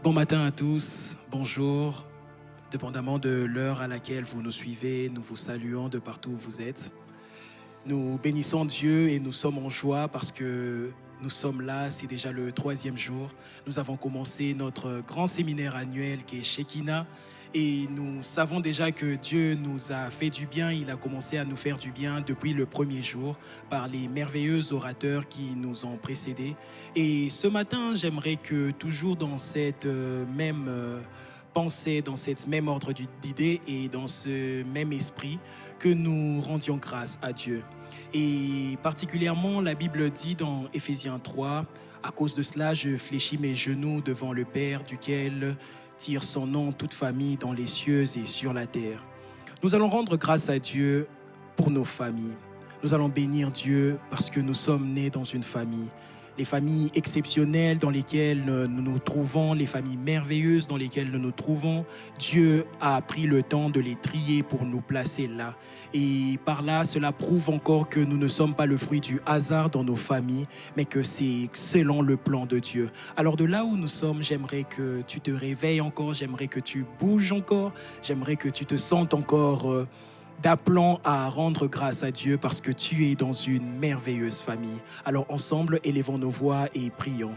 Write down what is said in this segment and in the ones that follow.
Bon matin à tous, bonjour. Dépendamment de l'heure à laquelle vous nous suivez, nous vous saluons de partout où vous êtes. Nous bénissons Dieu et nous sommes en joie parce que nous sommes là, c'est déjà le 3e jour. Nous avons commencé notre grand séminaire annuel qui est Shekinah. Et nous savons déjà que Dieu nous a fait du bien, il a commencé à nous faire du bien depuis le premier jour par les merveilleux orateurs qui nous ont précédés. Et ce matin, j'aimerais que toujours dans cette même pensée, dans cette même ordre d'idées et dans ce même esprit, que nous rendions grâce à Dieu. Et particulièrement, la Bible dit dans Éphésiens 3, « À cause de cela, je fléchis mes genoux devant le Père duquel tire son nom toute famille dans les cieux et sur la terre. » Nous allons rendre grâce à Dieu pour nos familles. Nous allons bénir Dieu parce que nous sommes nés dans une famille. Les familles exceptionnelles dans lesquelles nous nous trouvons, les familles merveilleuses dans lesquelles nous nous trouvons, Dieu a pris le temps de les trier pour nous placer là. Et par là, cela prouve encore que nous ne sommes pas le fruit du hasard dans nos familles, mais que c'est selon le plan de Dieu. Alors de là où nous sommes, j'aimerais que tu te réveilles encore, j'aimerais que tu bouges encore, j'aimerais que tu te sentes encore d'appelant à rendre grâce à Dieu parce que tu es dans une merveilleuse famille. Alors ensemble, élevons nos voix et prions.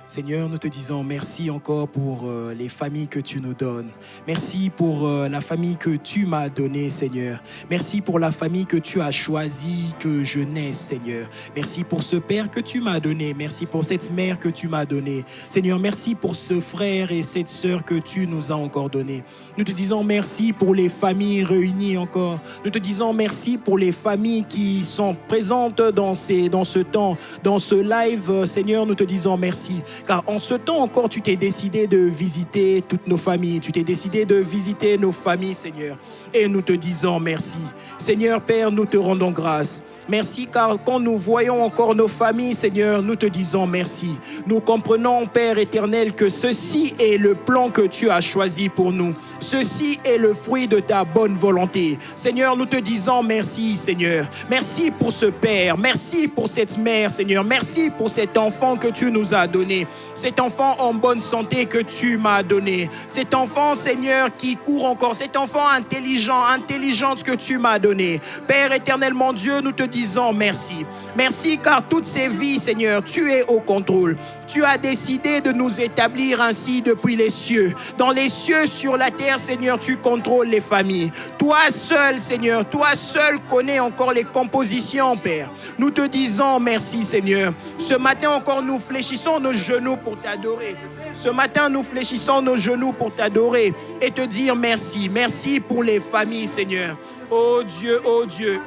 Seigneur, nous te disons merci encore pour les familles que tu nous donnes. Merci pour la famille que tu m'as donnée, Seigneur. Merci pour la famille que tu as choisie que je naisse, Seigneur. Merci pour ce père que tu m'as donné. Merci pour cette mère que tu m'as donnée. Seigneur, merci pour ce frère et cette sœur que tu nous as encore donné. Nous te disons merci pour les familles réunies encore. Nous te disons merci pour les familles qui sont présentes dans ce temps, dans ce live. Seigneur, nous te disons merci. Car en ce temps encore, tu t'es décidé de visiter toutes nos familles. Tu t'es décidé de visiter nos familles, Seigneur. Et nous te disons merci. Seigneur, Père, nous te rendons grâce. Merci car quand nous voyons encore nos familles, Seigneur, nous te disons merci. Nous comprenons, Père éternel, que ceci est le plan que tu as choisi pour nous. Ceci est le fruit de ta bonne volonté. Seigneur, nous te disons merci, Seigneur. Merci pour ce Père. Merci pour cette mère, Seigneur. Merci pour cet enfant que tu nous as donné. Cet enfant en bonne santé que tu m'as donné. Cet enfant, Seigneur, qui court encore. Cet enfant intelligente que tu m'as donné. Père éternel, mon Dieu, nous te disons merci. Merci car toutes ces vies, Seigneur, tu es au contrôle. Tu as décidé de nous établir ainsi depuis les cieux. Dans les cieux, sur la terre, Seigneur, tu contrôles les familles. Toi seul, Seigneur, toi seul connais encore les compositions, Père. Nous te disons merci, Seigneur. Ce matin encore, nous fléchissons nos genoux pour t'adorer. Ce matin, nous fléchissons nos genoux pour t'adorer et te dire merci. Merci pour les familles, Seigneur. Oh Dieu, oh Dieu.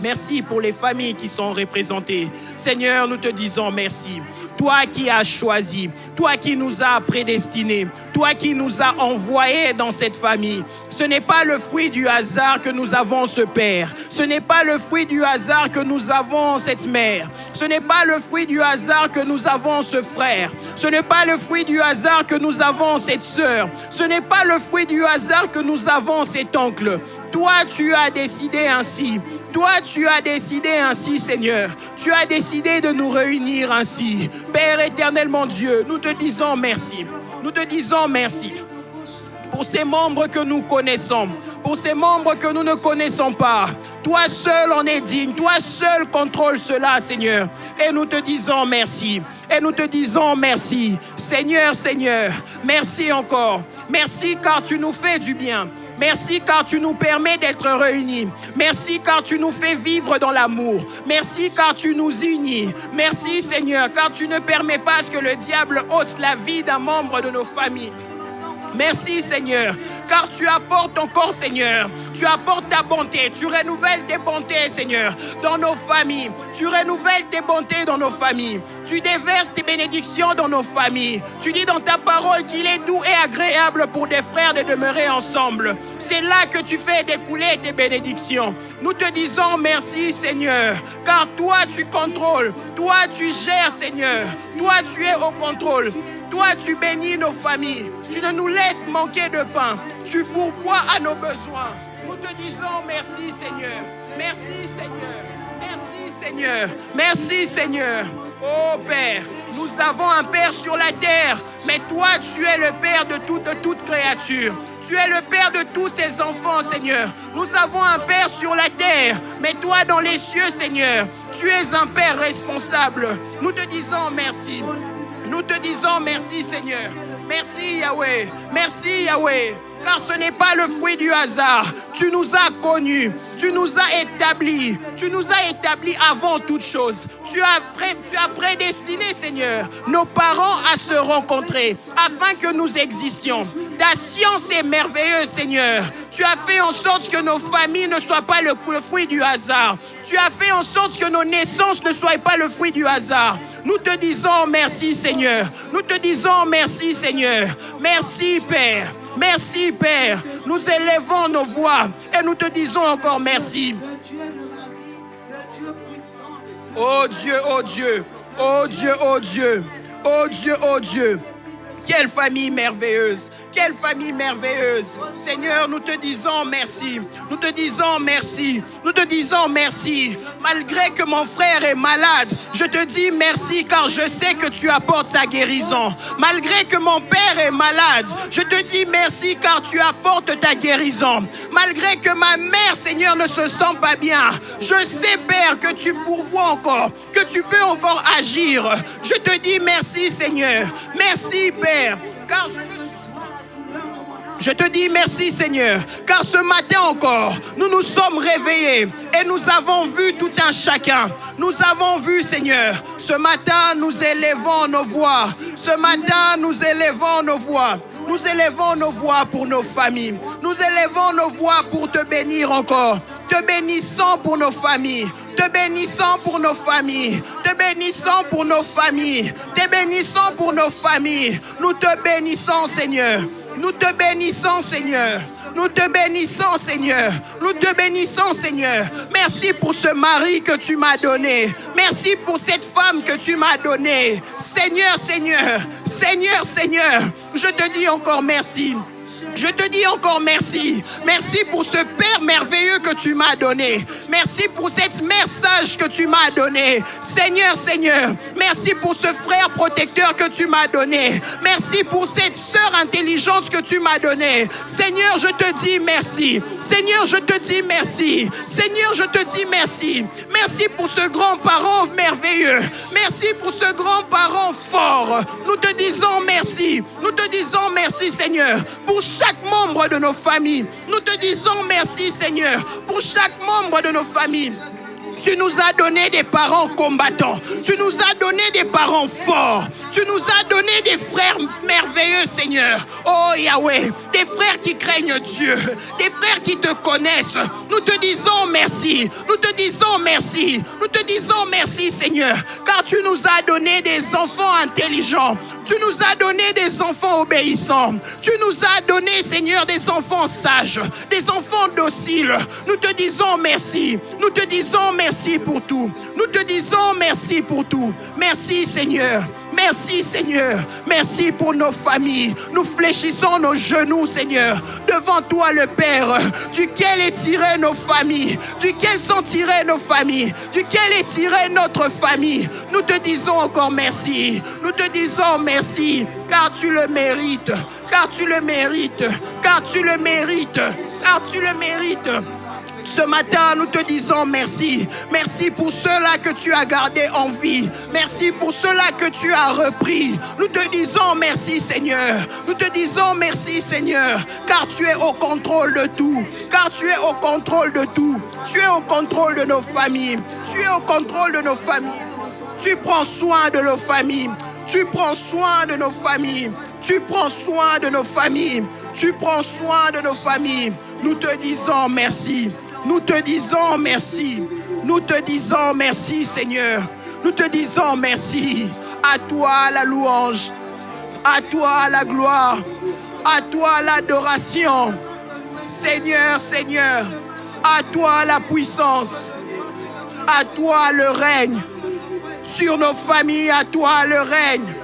Merci pour les familles qui sont représentées. Seigneur, nous te disons merci. Toi qui as choisi, toi qui nous as prédestinés, toi qui nous as envoyés dans cette famille. Ce n'est pas le fruit du hasard que nous avons ce père. Ce n'est pas le fruit du hasard que nous avons cette mère. Ce n'est pas le fruit du hasard que nous avons ce frère. Ce n'est pas le fruit du hasard que nous avons cette sœur. Ce n'est pas le fruit du hasard que nous avons cet oncle. Toi, tu as décidé ainsi. Toi, tu as décidé ainsi, Seigneur. Tu as décidé de nous réunir ainsi. Père éternel, mon Dieu, nous te disons merci. Nous te disons merci pour ces membres que nous connaissons, pour ces membres que nous ne connaissons pas. Toi seul en es digne. Toi seul contrôle cela, Seigneur. Et nous te disons merci. Et nous te disons merci. Seigneur, Seigneur, merci encore. Merci car tu nous fais du bien. Merci car tu nous permets d'être réunis. Merci car tu nous fais vivre dans l'amour. Merci car tu nous unis. Merci Seigneur car tu ne permets pas que le diable ôte la vie d'un membre de nos familles. Merci Seigneur car tu apportes encore Seigneur. Tu apportes ta bonté. Tu renouvelles tes bontés Seigneur dans nos familles. Tu renouvelles tes bontés dans nos familles. Tu déverses tes bénédictions dans nos familles. Tu dis dans ta parole qu'il est doux et agréable pour des frères de demeurer ensemble. C'est là que tu fais découler tes bénédictions. Nous te disons merci Seigneur, car toi tu contrôles, toi tu gères Seigneur, toi tu es au contrôle, toi tu bénis nos familles, tu ne nous laisses manquer de pain, tu pourvois à nos besoins. Nous te disons merci Seigneur, merci Seigneur, merci Seigneur, merci Seigneur. Oh Père, nous avons un Père sur la terre Mais toi, tu es le Père de toute créature. Tu es le Père de tous ces enfants, Seigneur. Nous avons un Père sur la terre, mais toi dans les cieux, Seigneur, tu es un Père responsable. Nous te disons merci. Nous te disons merci, Seigneur. Merci, Yahweh. Merci, Yahweh. Car ce n'est pas le fruit du hasard. Tu nous as connus. Tu nous as établis. Tu nous as établis avant toute chose. Tu as prédestiné, Seigneur, nos parents à se rencontrer afin que nous existions. Ta science est merveilleuse, Seigneur. Tu as fait en sorte que nos familles ne soient pas le fruit du hasard. Tu as fait en sorte que nos naissances ne soient pas le fruit du hasard. Nous te disons merci, Seigneur. Nous te disons merci, Seigneur. Merci, Père. Merci, Père. Nous élevons nos voix et nous te disons encore merci. Oh Dieu, oh Dieu, oh Dieu, oh Dieu, oh Dieu, oh Dieu. Quelle famille merveilleuse. Quelle famille merveilleuse. Seigneur, nous te disons merci. Nous te disons merci. Nous te disons merci. Malgré que mon frère est malade, je te dis merci car je sais que tu apportes sa guérison. Malgré que mon père est malade, je te dis merci car tu apportes ta guérison. Malgré que ma mère, Seigneur, ne se sent pas bien, je sais, Père, que tu pourvois encore, que tu peux encore agir. Je te dis merci, Seigneur. Merci, Père, car je te dis merci, Seigneur, car ce matin encore, nous nous sommes réveillés et nous avons vu tout un chacun. Nous avons vu, Seigneur, ce matin, nous élevons nos voix. Ce matin, nous élevons nos voix. Nous élevons nos voix pour nos familles. Nous élevons nos voix pour te bénir encore. Te bénissons pour nos familles. Te bénissons pour nos familles. Te bénissons pour nos familles. Te bénissons pour nos familles. Nous te bénissons, Seigneur. Nous te bénissons, Seigneur. Nous te bénissons, Seigneur. Nous te bénissons, Seigneur. Merci pour ce mari que tu m'as donné. Merci pour cette femme que tu m'as donnée. Seigneur, Seigneur, Seigneur, Seigneur, je te dis encore merci. Je te dis encore merci. Merci pour ce Père merveilleux que tu m'as donné. Merci pour cette mère sage que tu m'as donnée. Seigneur, Seigneur, merci pour ce frère protecteur que tu m'as donné. Merci pour cette sœur intelligente que tu m'as donnée. Seigneur, je te dis merci. Seigneur, je te dis merci. Seigneur, je te dis merci. Merci pour ce grand-parent merveilleux. Merci pour ce grand-parent fort. Nous te disons merci. Nous te disons merci, Seigneur, pour chaque membre de nos familles. Nous te disons merci, Seigneur, pour chaque membre de nos familles. Tu nous as donné des parents combattants. Tu nous as donné des parents forts. Tu nous as donné des frères merveilleux, Seigneur. Oh Yahweh, des frères qui craignent Dieu, des frères qui te connaissent. Nous te disons merci. Nous te disons merci. Nous te disons merci, Seigneur, car tu nous as donné des enfants intelligents. Tu nous as donné des enfants obéissants. Tu nous as donné, Seigneur, des enfants sages, des enfants dociles. Nous te disons merci. Nous te disons merci pour tout. Nous te disons merci pour tout. Merci, Seigneur. Merci, Seigneur. Merci pour nos familles. Nous fléchissons nos genoux, Seigneur, devant toi, le Père, duquel est tirée nos familles, duquel sont tirées nos familles, duquel est tirée notre famille. Nous te disons encore merci. Nous te disons merci, car tu le mérites, car tu le mérites, car tu le mérites, car tu le mérites. Ce matin, nous te disons merci. Merci pour ceux-là que tu as gardés en vie. Merci pour ceux-là que tu as repris. Nous te disons merci, Seigneur. Nous te disons merci, Seigneur, car tu es au contrôle de tout. Car tu es au contrôle de tout. Tu es au contrôle de nos familles. Tu es au contrôle de nos familles. Tu prends soin de nos familles. Tu prends soin de nos familles. Tu prends soin de nos familles. Tu prends soin de nos familles. Nous te disons merci. Nous te disons merci. Nous te disons merci, Seigneur. Nous te disons merci. À toi la louange. À toi la gloire. À toi l'adoration. Seigneur, Seigneur. À toi la puissance. À toi le règne. Sur nos familles, à toi le règne.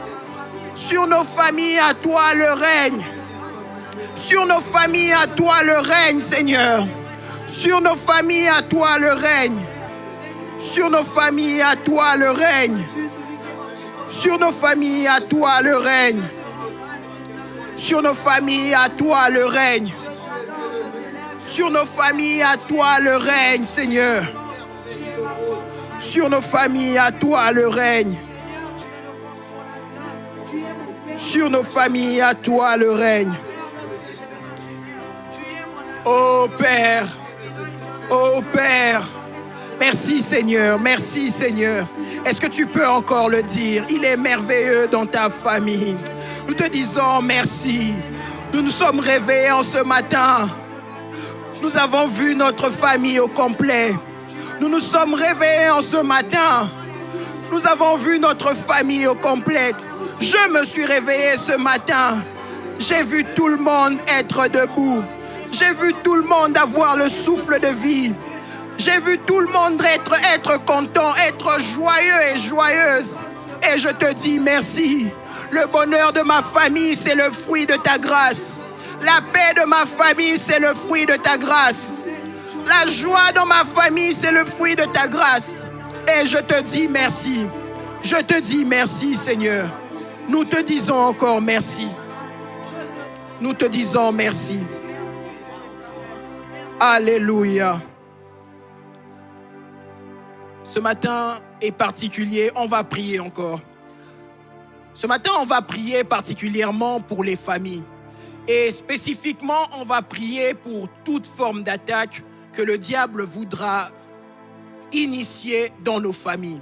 Sur nos familles, à toi le règne. Sur nos familles, à toi le règne, Seigneur. Sur nos familles, à toi le règne. Sur nos familles, à toi le règne. Sur nos familles, à toi le règne. Sur nos familles, à toi le règne. Sur nos familles, à toi le règne, Seigneur. Sur nos familles, à toi le règne. Sur nos familles, à toi le règne. Oh Père, oh Père, merci Seigneur, merci Seigneur. Est-ce que tu peux encore le dire? Il est merveilleux dans ta famille. Nous te disons merci. Nous nous sommes réveillés en ce matin. Nous avons vu notre famille au complet. Nous nous sommes réveillés en ce matin. Nous avons vu notre famille au complet. Je me suis réveillé ce matin. J'ai vu tout le monde être debout. J'ai vu tout le monde avoir le souffle de vie. J'ai vu tout le monde être content, être joyeux et joyeuse. Et je te dis merci. Le bonheur de ma famille, c'est le fruit de ta grâce. La paix de ma famille, c'est le fruit de ta grâce. La joie dans ma famille, c'est le fruit de ta grâce. Et je te dis merci. Je te dis merci, Seigneur. Nous te disons encore merci. Nous te disons merci. Alléluia. Ce matin est particulier, on va prier encore. Ce matin, on va prier particulièrement pour les familles. Et spécifiquement, on va prier pour toute forme d'attaque que le diable voudra initier dans nos familles.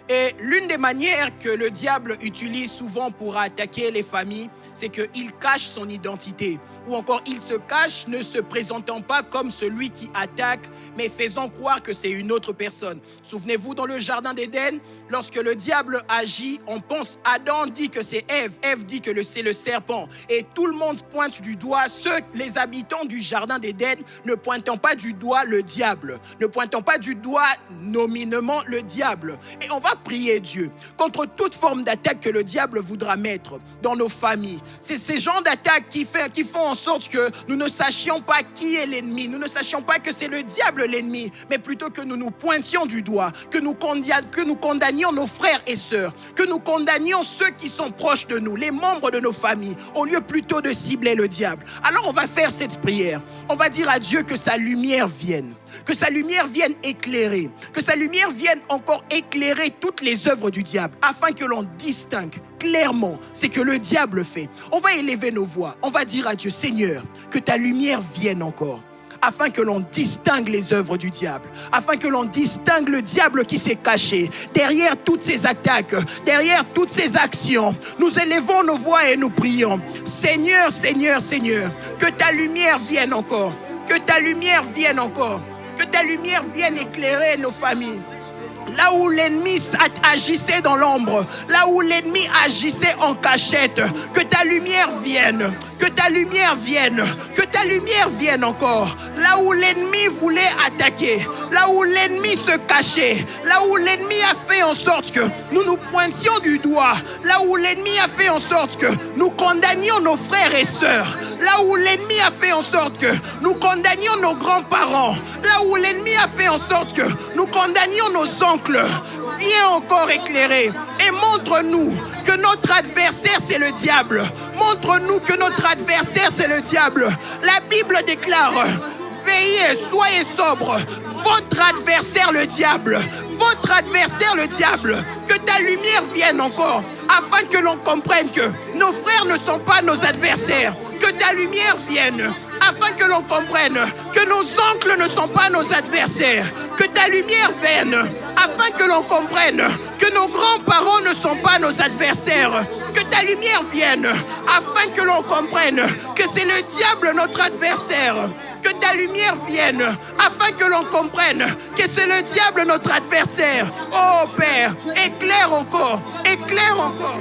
Et l'une des manières que le diable utilise souvent pour attaquer les familles, c'est qu'il cache son identité. Ou encore, il se cache ne se présentant pas comme celui qui attaque, mais faisant croire que c'est une autre personne. Souvenez-vous, dans le jardin d'Éden, lorsque le diable agit, on pense, Adam dit que c'est Ève, Ève dit que c'est le serpent. Et tout le monde pointe du doigt, les habitants du jardin d'Éden, ne pointant pas du doigt le diable, ne pointant pas du doigt nominément le diable. Et on va prier Dieu contre toute forme d'attaque que le diable voudra mettre dans nos familles. C'est ces genres d'attaques qui font en sorte que nous ne sachions pas qui est l'ennemi, nous ne sachions pas que c'est le diable l'ennemi, mais plutôt que nous nous pointions du doigt, que nous condamnions nos frères et sœurs, que nous condamnions ceux qui sont proches de nous, les membres de nos familles, au lieu plutôt de cibler le diable. Alors on va faire cette prière. On va dire à Dieu que sa lumière vienne. Que sa lumière vienne éclairer, que sa lumière vienne encore éclairer toutes les œuvres du diable, afin que l'on distingue clairement ce que le diable fait. On va élever nos voix, on va dire à Dieu, Seigneur, que ta lumière vienne encore, afin que l'on distingue les œuvres du diable, afin que l'on distingue le diable qui s'est caché derrière toutes ces attaques, derrière toutes ces actions. Nous élevons nos voix et nous prions, Seigneur, Seigneur, Seigneur, que ta lumière vienne encore, que ta lumière vienne encore. Que ta lumière vienne éclairer nos familles. Là où l'ennemi agissait dans l'ombre, là où l'ennemi agissait en cachette, que ta lumière vienne, que ta lumière vienne, que ta lumière vienne encore. Là où l'ennemi voulait attaquer, là où l'ennemi se cachait, là où l'ennemi a fait en sorte que nous nous pointions du doigt, là où l'ennemi a fait en sorte que nous condamnions nos frères et sœurs, là où l'ennemi a fait en sorte que nous condamnions nos grands-parents, là où l'ennemi a fait en sorte que nous condamnions nos oncles, viens encore éclairer et montre-nous que notre adversaire c'est le diable. Montre-nous que notre adversaire c'est le diable. La Bible déclare, veillez, soyez sobres, votre adversaire le diable. Votre adversaire le diable, que ta lumière vienne encore, afin que l'on comprenne que nos frères ne sont pas nos adversaires, que ta lumière vienne, afin que l'on comprenne que nos oncles ne sont pas nos adversaires, que ta lumière vienne, afin que l'on comprenne que nos grands-parents ne sont pas nos adversaires, que ta lumière vienne, afin que l'on comprenne que c'est le diable notre adversaire. Que ta lumière vienne, afin que l'on comprenne que c'est le diable notre adversaire. Oh Père, éclaire encore, éclaire encore.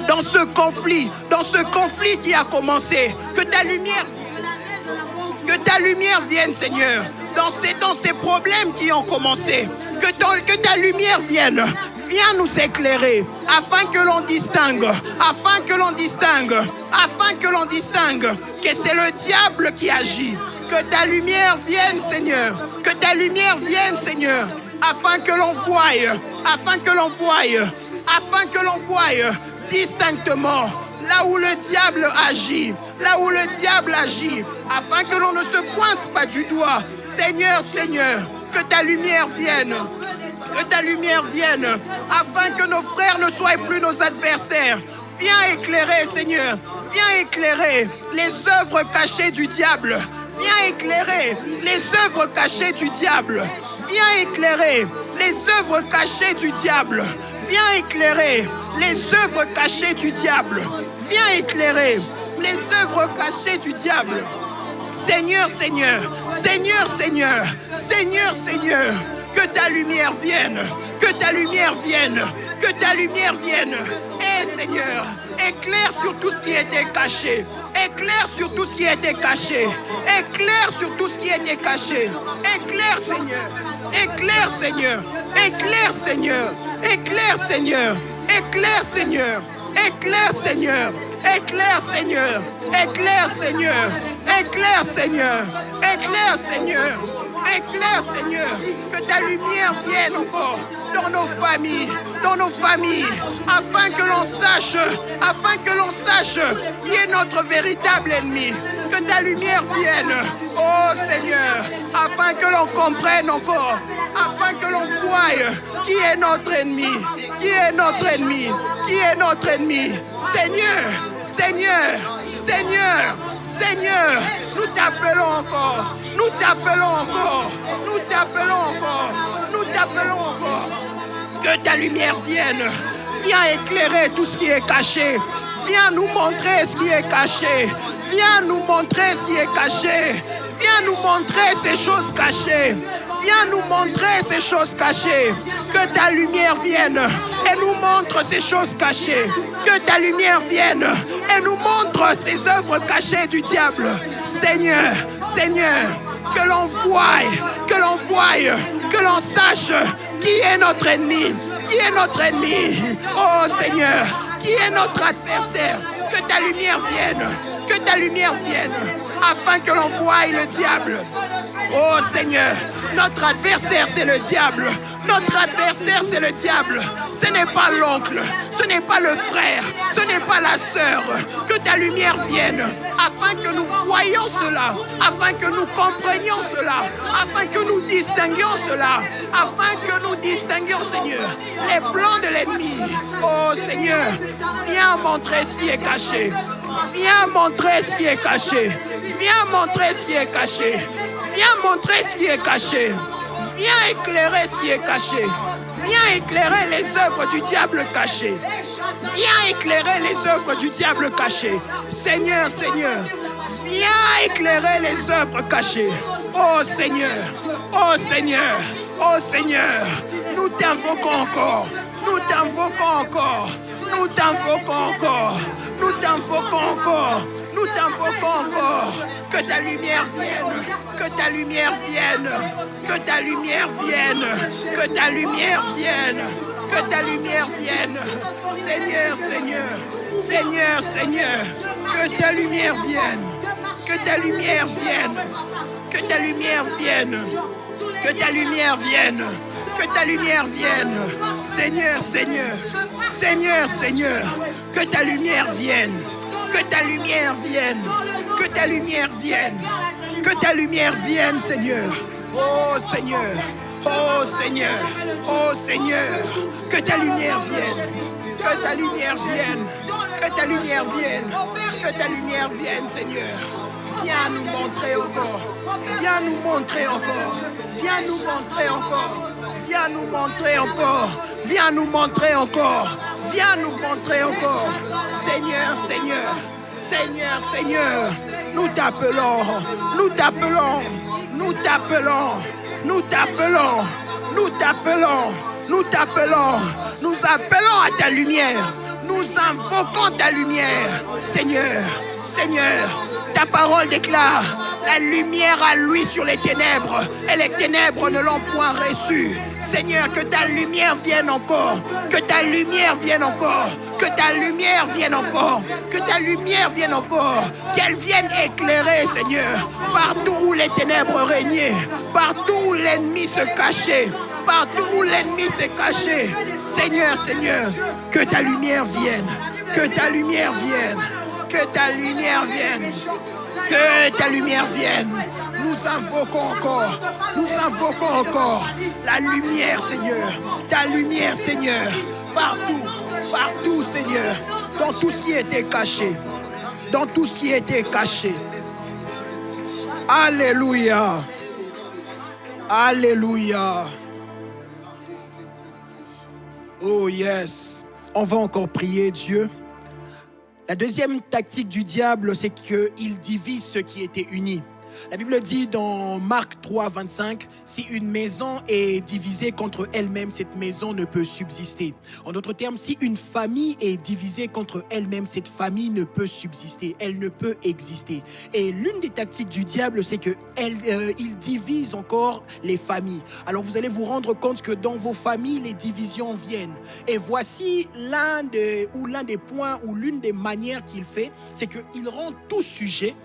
Dans ce conflit qui a commencé, que ta lumière vienne, Seigneur. Dans ces problèmes qui ont commencé, que ta lumière vienne. Viens nous éclairer, afin que l'on distingue, que c'est le diable qui agit. Que ta lumière vienne, Seigneur. Que ta lumière vienne, Seigneur. Afin que l'on voie distinctement là où le diable agit, là où le diable agit, afin que l'on ne se pointe pas du doigt. Seigneur, Seigneur, que ta lumière vienne. Que ta lumière vienne, afin que nos frères ne soient plus nos adversaires. Viens éclairer, Seigneur. Viens éclairer les œuvres cachées du diable. Viens éclairer les œuvres cachées du diable. Viens éclairer les œuvres cachées du diable. Viens éclairer les œuvres cachées du diable. Viens éclairer les œuvres cachées du diable. Seigneur, Seigneur, Seigneur, Seigneur, Seigneur, Seigneur, que ta lumière vienne, que ta lumière vienne, que ta lumière vienne. Et Seigneur, éclaire sur tout ce qui était caché. Éclaire sur tout ce qui était caché. Éclaire sur tout ce qui était caché. Éclaire, Seigneur. Éclaire, Seigneur. Éclaire, Seigneur. Éclaire, Seigneur. Éclaire, Seigneur. Éclaire, Seigneur. Éclaire, Seigneur. Éclaire, Seigneur. Éclaire, Seigneur. Éclaire, Seigneur. Éclaire, Seigneur, que ta lumière vienne encore dans nos familles, afin que l'on sache qui est notre véritable ennemi. Que ta lumière vienne, oh Seigneur, afin que l'on comprenne encore, afin que l'on voie qui est notre ennemi, qui est notre ennemi, qui est notre ennemi. Seigneur, Seigneur, Seigneur, Seigneur, nous t'appelons encore. Nous t'appelons encore, nous t'appelons encore, nous t'appelons encore. Que ta lumière vienne, viens éclairer tout ce qui est caché. Viens nous montrer ce qui est caché. Viens nous montrer ce qui est caché. Viens nous montrer ces choses cachées. Viens nous montrer ces choses cachées. Que ta lumière vienne et nous montre ces choses cachées. Que ta lumière vienne et nous montre ces œuvres cachées du diable. Seigneur, Seigneur, que l'on voie, que l'on sache qui est notre ennemi, qui est notre ennemi. Oh Seigneur, qui est notre adversaire. Que ta lumière vienne, afin que l'on voie le diable. Oh Seigneur, notre adversaire c'est le diable. Notre adversaire c'est le diable. Ce n'est pas l'oncle, ce n'est pas le frère, ce n'est pas la sœur. Que ta lumière vienne, afin que nous voyions cela, afin que nous comprenions cela, afin que nous distinguions cela, afin que nous distinguions, Seigneur, les plans de l'ennemi. Oh Seigneur, viens montrer ce qui est caché. Viens montrer ce qui est caché. Viens montrer ce qui est caché. Viens montrer ce qui est caché. Viens éclairer ce qui est caché. Viens éclairer les œuvres du diable cachées. Viens éclairer les œuvres du diable cachées. Seigneur, Seigneur, viens éclairer les œuvres cachées. Oh Seigneur, oh Seigneur, oh Seigneur, nous t'invoquons encore. Nous t'invoquons encore. Nous t'invoquons encore. Nous t'invoquons encore. Nous t'invoquons encore. Que ta lumière vienne. Que ta lumière vienne. Que ta lumière vienne. Que ta lumière vienne. Que ta lumière vienne. Seigneur, Seigneur. Seigneur, Seigneur. Que ta lumière vienne. Que ta lumière vienne. Que ta lumière vienne. Que ta lumière vienne. Que ta lumière vienne. Seigneur, Seigneur. Seigneur, Seigneur. Que ta lumière vienne. Que ta lumière vienne. Que ta lumière vienne. Que ta lumière vienne, Seigneur. Oh Seigneur. Oh Seigneur. Oh Seigneur. Que ta lumière vienne. Que ta lumière vienne. Que ta lumière vienne. Que ta lumière vienne, Seigneur. Viens nous montrer encore. Viens nous montrer encore. Viens nous montrer encore. Viens nous montrer encore. Viens nous montrer encore. Viens nous montrer encore. Seigneur, Seigneur. Seigneur, Seigneur. Nous t'appelons. Nous t'appelons. Nous t'appelons. Nous t'appelons. Nous t'appelons. Nous t'appelons. Nous appelons à ta lumière. Nous invoquons ta lumière. Seigneur, Seigneur, ta parole déclare: la lumière a lui sur les ténèbres, et les ténèbres ne l'ont point reçue. Seigneur, que ta lumière vienne encore, que ta lumière vienne encore, que ta lumière vienne encore, que ta lumière vienne encore, qu'elle vienne éclairer, Seigneur, partout où les ténèbres régnaient, partout où l'ennemi se cachait, partout où l'ennemi s'est caché. Seigneur, Seigneur, que ta lumière vienne, Que ta lumière vienne. Que ta lumière vienne. Que ta lumière vienne. Nous invoquons encore. Nous invoquons encore la lumière, Seigneur. Ta lumière, Seigneur. Partout. Partout, Seigneur. Dans tout ce qui était caché. Dans tout ce qui était caché. Alléluia. Alléluia. Oh yes. On va encore prier Dieu. La deuxième tactique du diable, c'est qu'il divise ceux qui étaient unis. La Bible dit dans Marc 3, 25, si une maison est divisée contre elle-même, cette maison ne peut subsister. En d'autres termes, si une famille est divisée contre elle-même, cette famille ne peut subsister, elle ne peut exister. Et l'une des tactiques du diable, c'est qu'il divise encore les familles. Alors vous allez vous rendre compte que dans vos familles, les divisions viennent. Et voici l'un des points ou l'une des manières qu'il fait, c'est qu'il rend tout sujet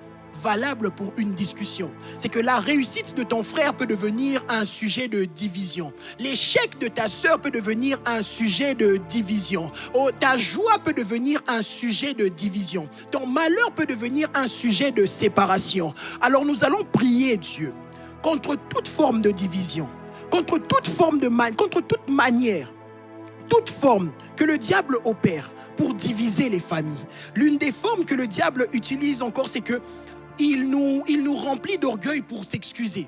valable pour une discussion. C'est que la réussite de ton frère peut devenir un sujet de division. L'échec de ta sœur peut devenir un sujet de division. Oh, ta joie peut devenir un sujet de division. Ton malheur peut devenir un sujet de séparation. Alors nous allons prier Dieu contre toute forme de division, contre toute forme contre toute manière, toute forme que le diable opère pour diviser les familles. L'une des formes que le diable utilise encore, c'est que il nous remplit d'orgueil pour s'excuser.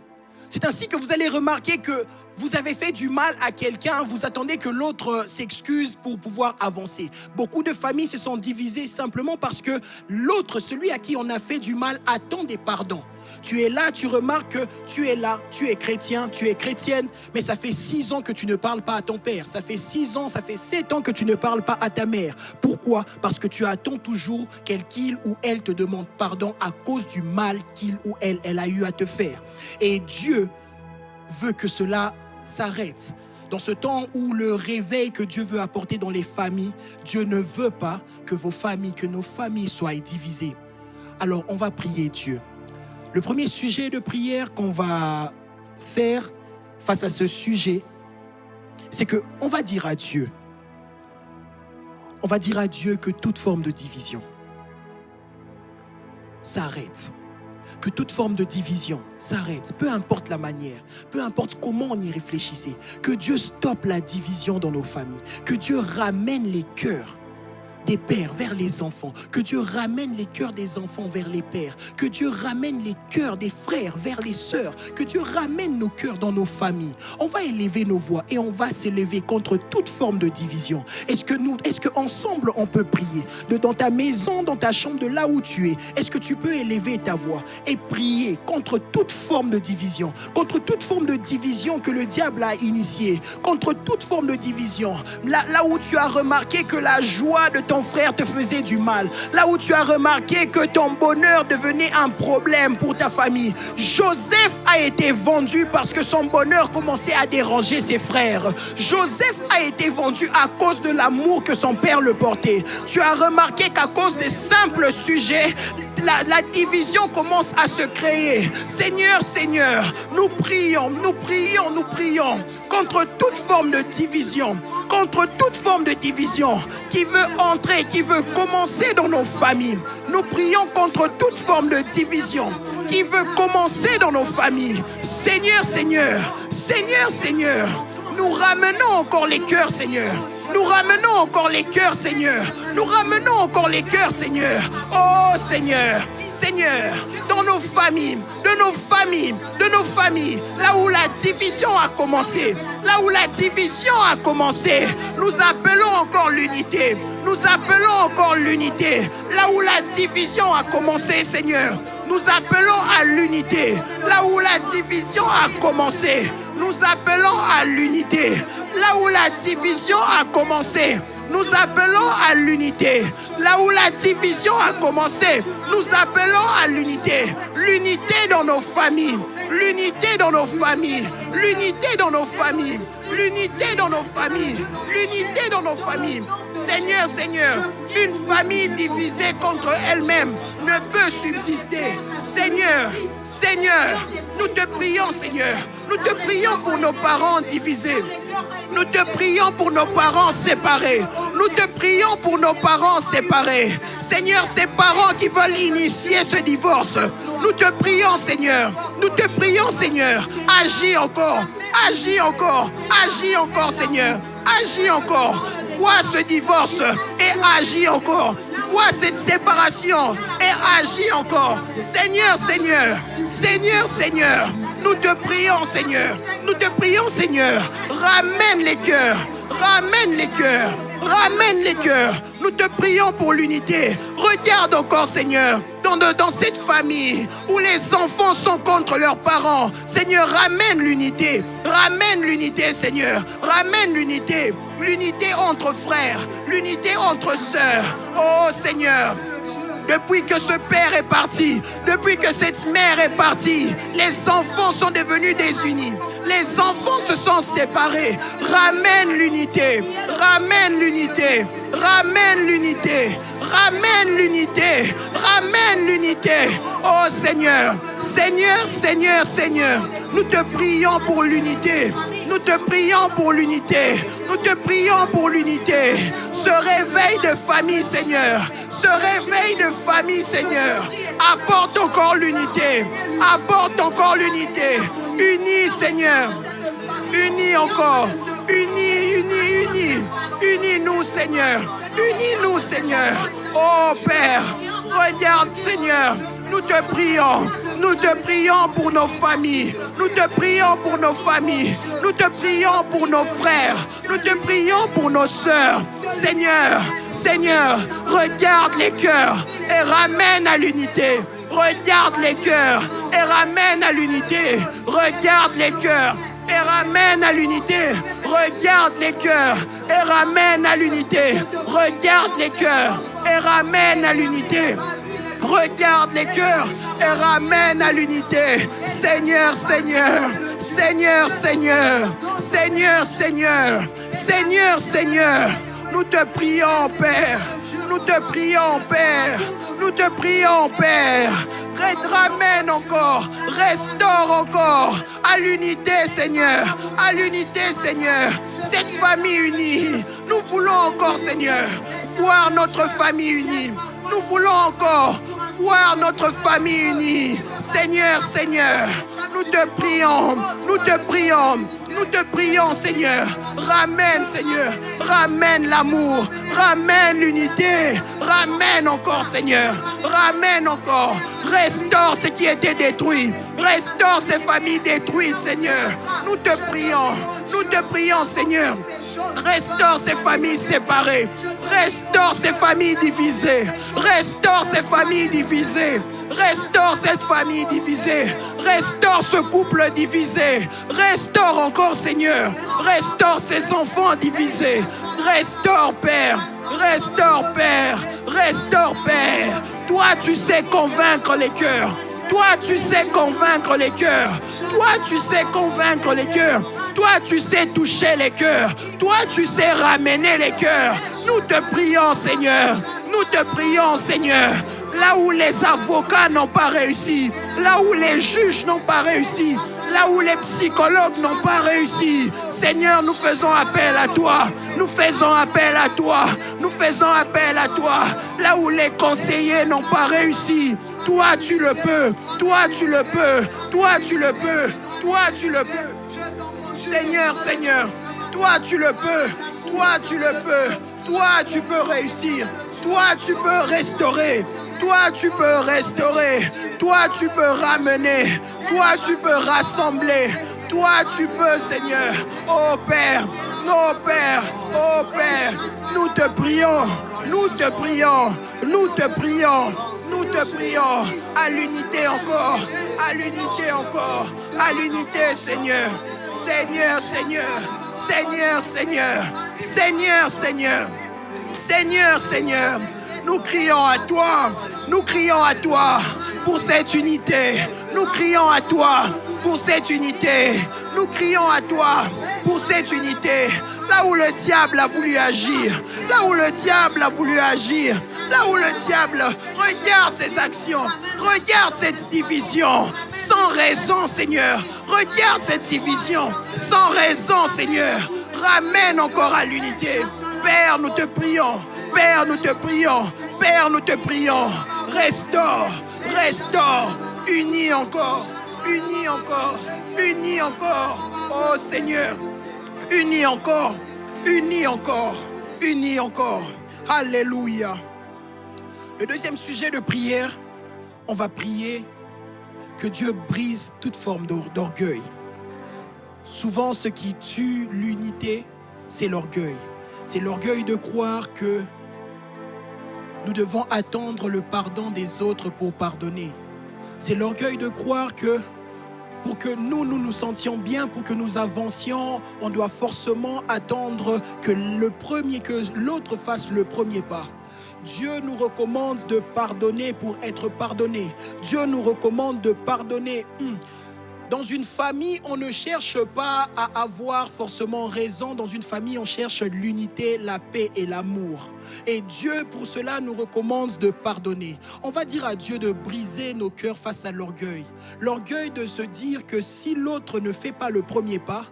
C'est ainsi que vous allez remarquer que vous avez fait du mal à quelqu'un, vous attendez que l'autre s'excuse pour pouvoir avancer. Beaucoup de familles se sont divisées simplement parce que l'autre, celui à qui on a fait du mal, attend des pardons. Tu es là, tu remarques que tu es là, tu es chrétien, tu es chrétienne, mais ça fait 6 ans que tu ne parles pas à ton père. Ça fait 6 ans, ça fait 7 ans que tu ne parles pas à ta mère. Pourquoi? Parce que tu attends toujours qu'il ou elle te demande pardon à cause du mal qu'il ou elle a eu à te faire. Et Dieu veut que cela s'arrête. Dans ce temps où le réveil que Dieu veut apporter dans les familles, Dieu ne veut pas que nos familles soient divisées. Alors on va prier Dieu. Le premier sujet de prière qu'on va faire face à ce sujet, c'est qu'on va dire à Dieu, que toute forme de division s'arrête. Que toute forme de division s'arrête, peu importe la manière, peu importe comment on y réfléchissait. Que Dieu stoppe la division dans nos familles. Que Dieu ramène les cœurs des pères vers les enfants. Que Dieu ramène les cœurs des enfants vers les pères. Que Dieu ramène les cœurs des frères vers les sœurs. Que Dieu ramène nos cœurs dans nos familles. On va élever nos voix et on va s'élever contre toute forme de division. Est-ce que ensemble on peut prier? Dans ta maison, dans ta chambre, de là où tu es, est-ce que tu peux élever ta voix et prier contre toute forme de division, contre toute forme de division que le diable a initiée, contre toute forme de division, là où tu as remarqué que la joie de ton frère te faisait du mal, là où tu as remarqué que ton bonheur devenait un problème pour ta famille. Joseph a été vendu parce que son bonheur commençait à déranger ses frères. Joseph a été vendu à cause de l'amour que son père le portait. Tu as remarqué qu'à cause des simples sujets, la division commence à se créer. Seigneur, nous prions contre toute forme de division, qui veut entrer, qui veut commencer dans nos familles. Nous prions contre toute forme de division qui veut commencer dans nos familles. Seigneur, nous ramenons encore les cœurs, Seigneur. Nous ramenons encore les cœurs, Seigneur. Oh, Seigneur, dans nos familles, là où la division a commencé, nous appelons encore l'unité. Là où la division a commencé, Seigneur, nous appelons à l'unité. Là où la division a commencé, nous appelons à l'unité. Là où la division a commencé, nous appelons à l'unité. Là où la division a commencé, nous appelons à l'unité. L'unité dans nos familles. Seigneur, une famille divisée contre elle-même ne peut subsister. Seigneur, Nous te prions, Seigneur. Nous te prions pour nos parents divisés. Nous te prions pour nos parents séparés. Nous te prions pour nos parents séparés. Seigneur, ces parents qui veulent initier ce divorce, nous te prions, Seigneur. Nous te prions, Seigneur. Agis encore. Agis encore. Agis encore, Seigneur. Agis encore. Vois ce divorce et agis encore. Vois cette séparation et agis encore. Seigneur, Seigneur. Seigneur, Seigneur. Nous te prions, Seigneur. Nous te prions, Seigneur. Ramène les cœurs. Ramène les cœurs. Ramène les cœurs. Nous te prions pour l'unité. Regarde encore, Seigneur, dans cette famille où les enfants sont contre leurs parents. Seigneur, ramène l'unité. Ramène l'unité, Seigneur. Ramène l'unité. L'unité entre frères. L'unité entre sœurs. Oh, Seigneur. Depuis que ce père est parti, depuis que cette mère est partie, les enfants sont devenus désunis. Les enfants se sont séparés. Ramène l'unité. Ramène l'unité. Ramène l'unité. Ramène l'unité. Ramène l'unité. Oh Seigneur. Seigneur, Seigneur, Seigneur. Nous te prions pour l'unité. Nous te prions pour l'unité. Nous te prions pour l'unité. Ce réveil de famille, Seigneur. Ce réveil de famille, Seigneur, apporte encore l'unité. Apporte encore l'unité. Unis, Seigneur. Unis encore. Unis, unis, unis. Unis-nous, Seigneur. Unis-nous, Seigneur. Oh Père, regarde, Seigneur. Nous te prions. Nous te prions pour nos familles. Nous te prions pour nos familles. Nous te prions pour nos frères. Nous te prions pour nos sœurs. Seigneur, Seigneur, regarde les cœurs et ramène à l'unité. Regarde les cœurs et ramène à l'unité. Regarde les cœurs et ramène à l'unité. Regarde les cœurs et ramène à l'unité. Regarde les cœurs et ramène à l'unité. Regarde les cœurs et ramène à l'unité. Seigneur, Seigneur, Seigneur, Seigneur, Seigneur, Seigneur, Seigneur, Seigneur. Nous te prions, Père. Nous te prions, Père. Nous te prions, Père. Ramène encore, restaure encore à l'unité, Seigneur. À l'unité, Seigneur. Cette famille unie. Nous voulons encore, Seigneur, voir notre famille unie. Nous voulons encore voir notre famille unie. Seigneur, Seigneur, nous te prions, nous te prions, nous te prions, Seigneur. Ramène, Seigneur, ramène l'amour, ramène l'unité, ramène encore, Seigneur, ramène encore. Restaure ce qui était détruit, restaure ces familles détruites, Seigneur. Nous te prions, Seigneur. Restaure ces familles séparées, restaure ces familles divisées, restaure ces familles divisées. Restaure cette famille divisée. Restaure ce couple divisé. Restaure encore, Seigneur. Restaure ces enfants divisés. Restaure, Père. Restaure, Père. Restaure, Père. Toi, tu sais convaincre les cœurs. Toi, tu sais convaincre les cœurs. Toi, tu sais convaincre les cœurs. Toi, tu sais toucher les cœurs. Toi, tu sais ramener les cœurs. Nous te prions, Seigneur. Nous te prions, Seigneur. Là où les avocats n'ont pas réussi, là où les juges n'ont pas réussi, là où les psychologues n'ont pas réussi, Seigneur, nous faisons appel à toi. Nous faisons appel à toi. Nous faisons appel à toi. Là où les conseillers n'ont pas réussi, toi tu le peux. Toi tu le peux. Toi tu le peux. Toi tu le peux. Seigneur, Seigneur, toi tu le peux. Toi tu le peux. Toi tu peux réussir. Toi tu peux restaurer. Toi, tu peux restaurer. Toi, tu peux ramener. Toi, tu peux rassembler. Toi, tu peux, Seigneur. Oh Père, oh Père, oh Père, nous te prions. Nous te prions. Nous te prions. Nous te prions. À l'unité encore. À l'unité encore. À l'unité, Seigneur. Seigneur, Seigneur. Seigneur, Seigneur. Seigneur, Seigneur. Seigneur, Seigneur. Nous crions à toi, nous crions à toi pour cette unité. Nous crions à toi pour cette unité. Nous crions à toi pour cette unité. Là où le diable a voulu agir, là où le diable a voulu agir, là où le diable regarde ses actions, regarde cette division. sans raison, Seigneur. Regarde cette division, sans raison, Seigneur. Ramène encore à l'unité. Père, nous te prions. Père, nous te prions. Père, nous te prions. Restaure, restaure. Unis encore, unis encore, unis encore. Oh Seigneur, unis encore, unis encore, unis encore. Alléluia. Le deuxième sujet de prière, on va prier que Dieu brise toute forme d'orgueil. Souvent, ce qui tue l'unité, c'est l'orgueil. C'est l'orgueil de croire que nous devons attendre le pardon des autres pour pardonner. C'est l'orgueil de croire que pour que nous sentions bien, pour que nous avancions, on doit forcément attendre que l'autre fasse le premier pas. Dieu nous recommande de pardonner pour être pardonné. Dieu nous recommande de pardonner. Dans une famille, on ne cherche pas à avoir forcément raison. Dans une famille, on cherche l'unité, la paix et l'amour. Et Dieu, pour cela, nous recommande de pardonner. On va dire à Dieu de briser nos cœurs face à l'orgueil. L'orgueil de se dire que si l'autre ne fait pas le premier pas,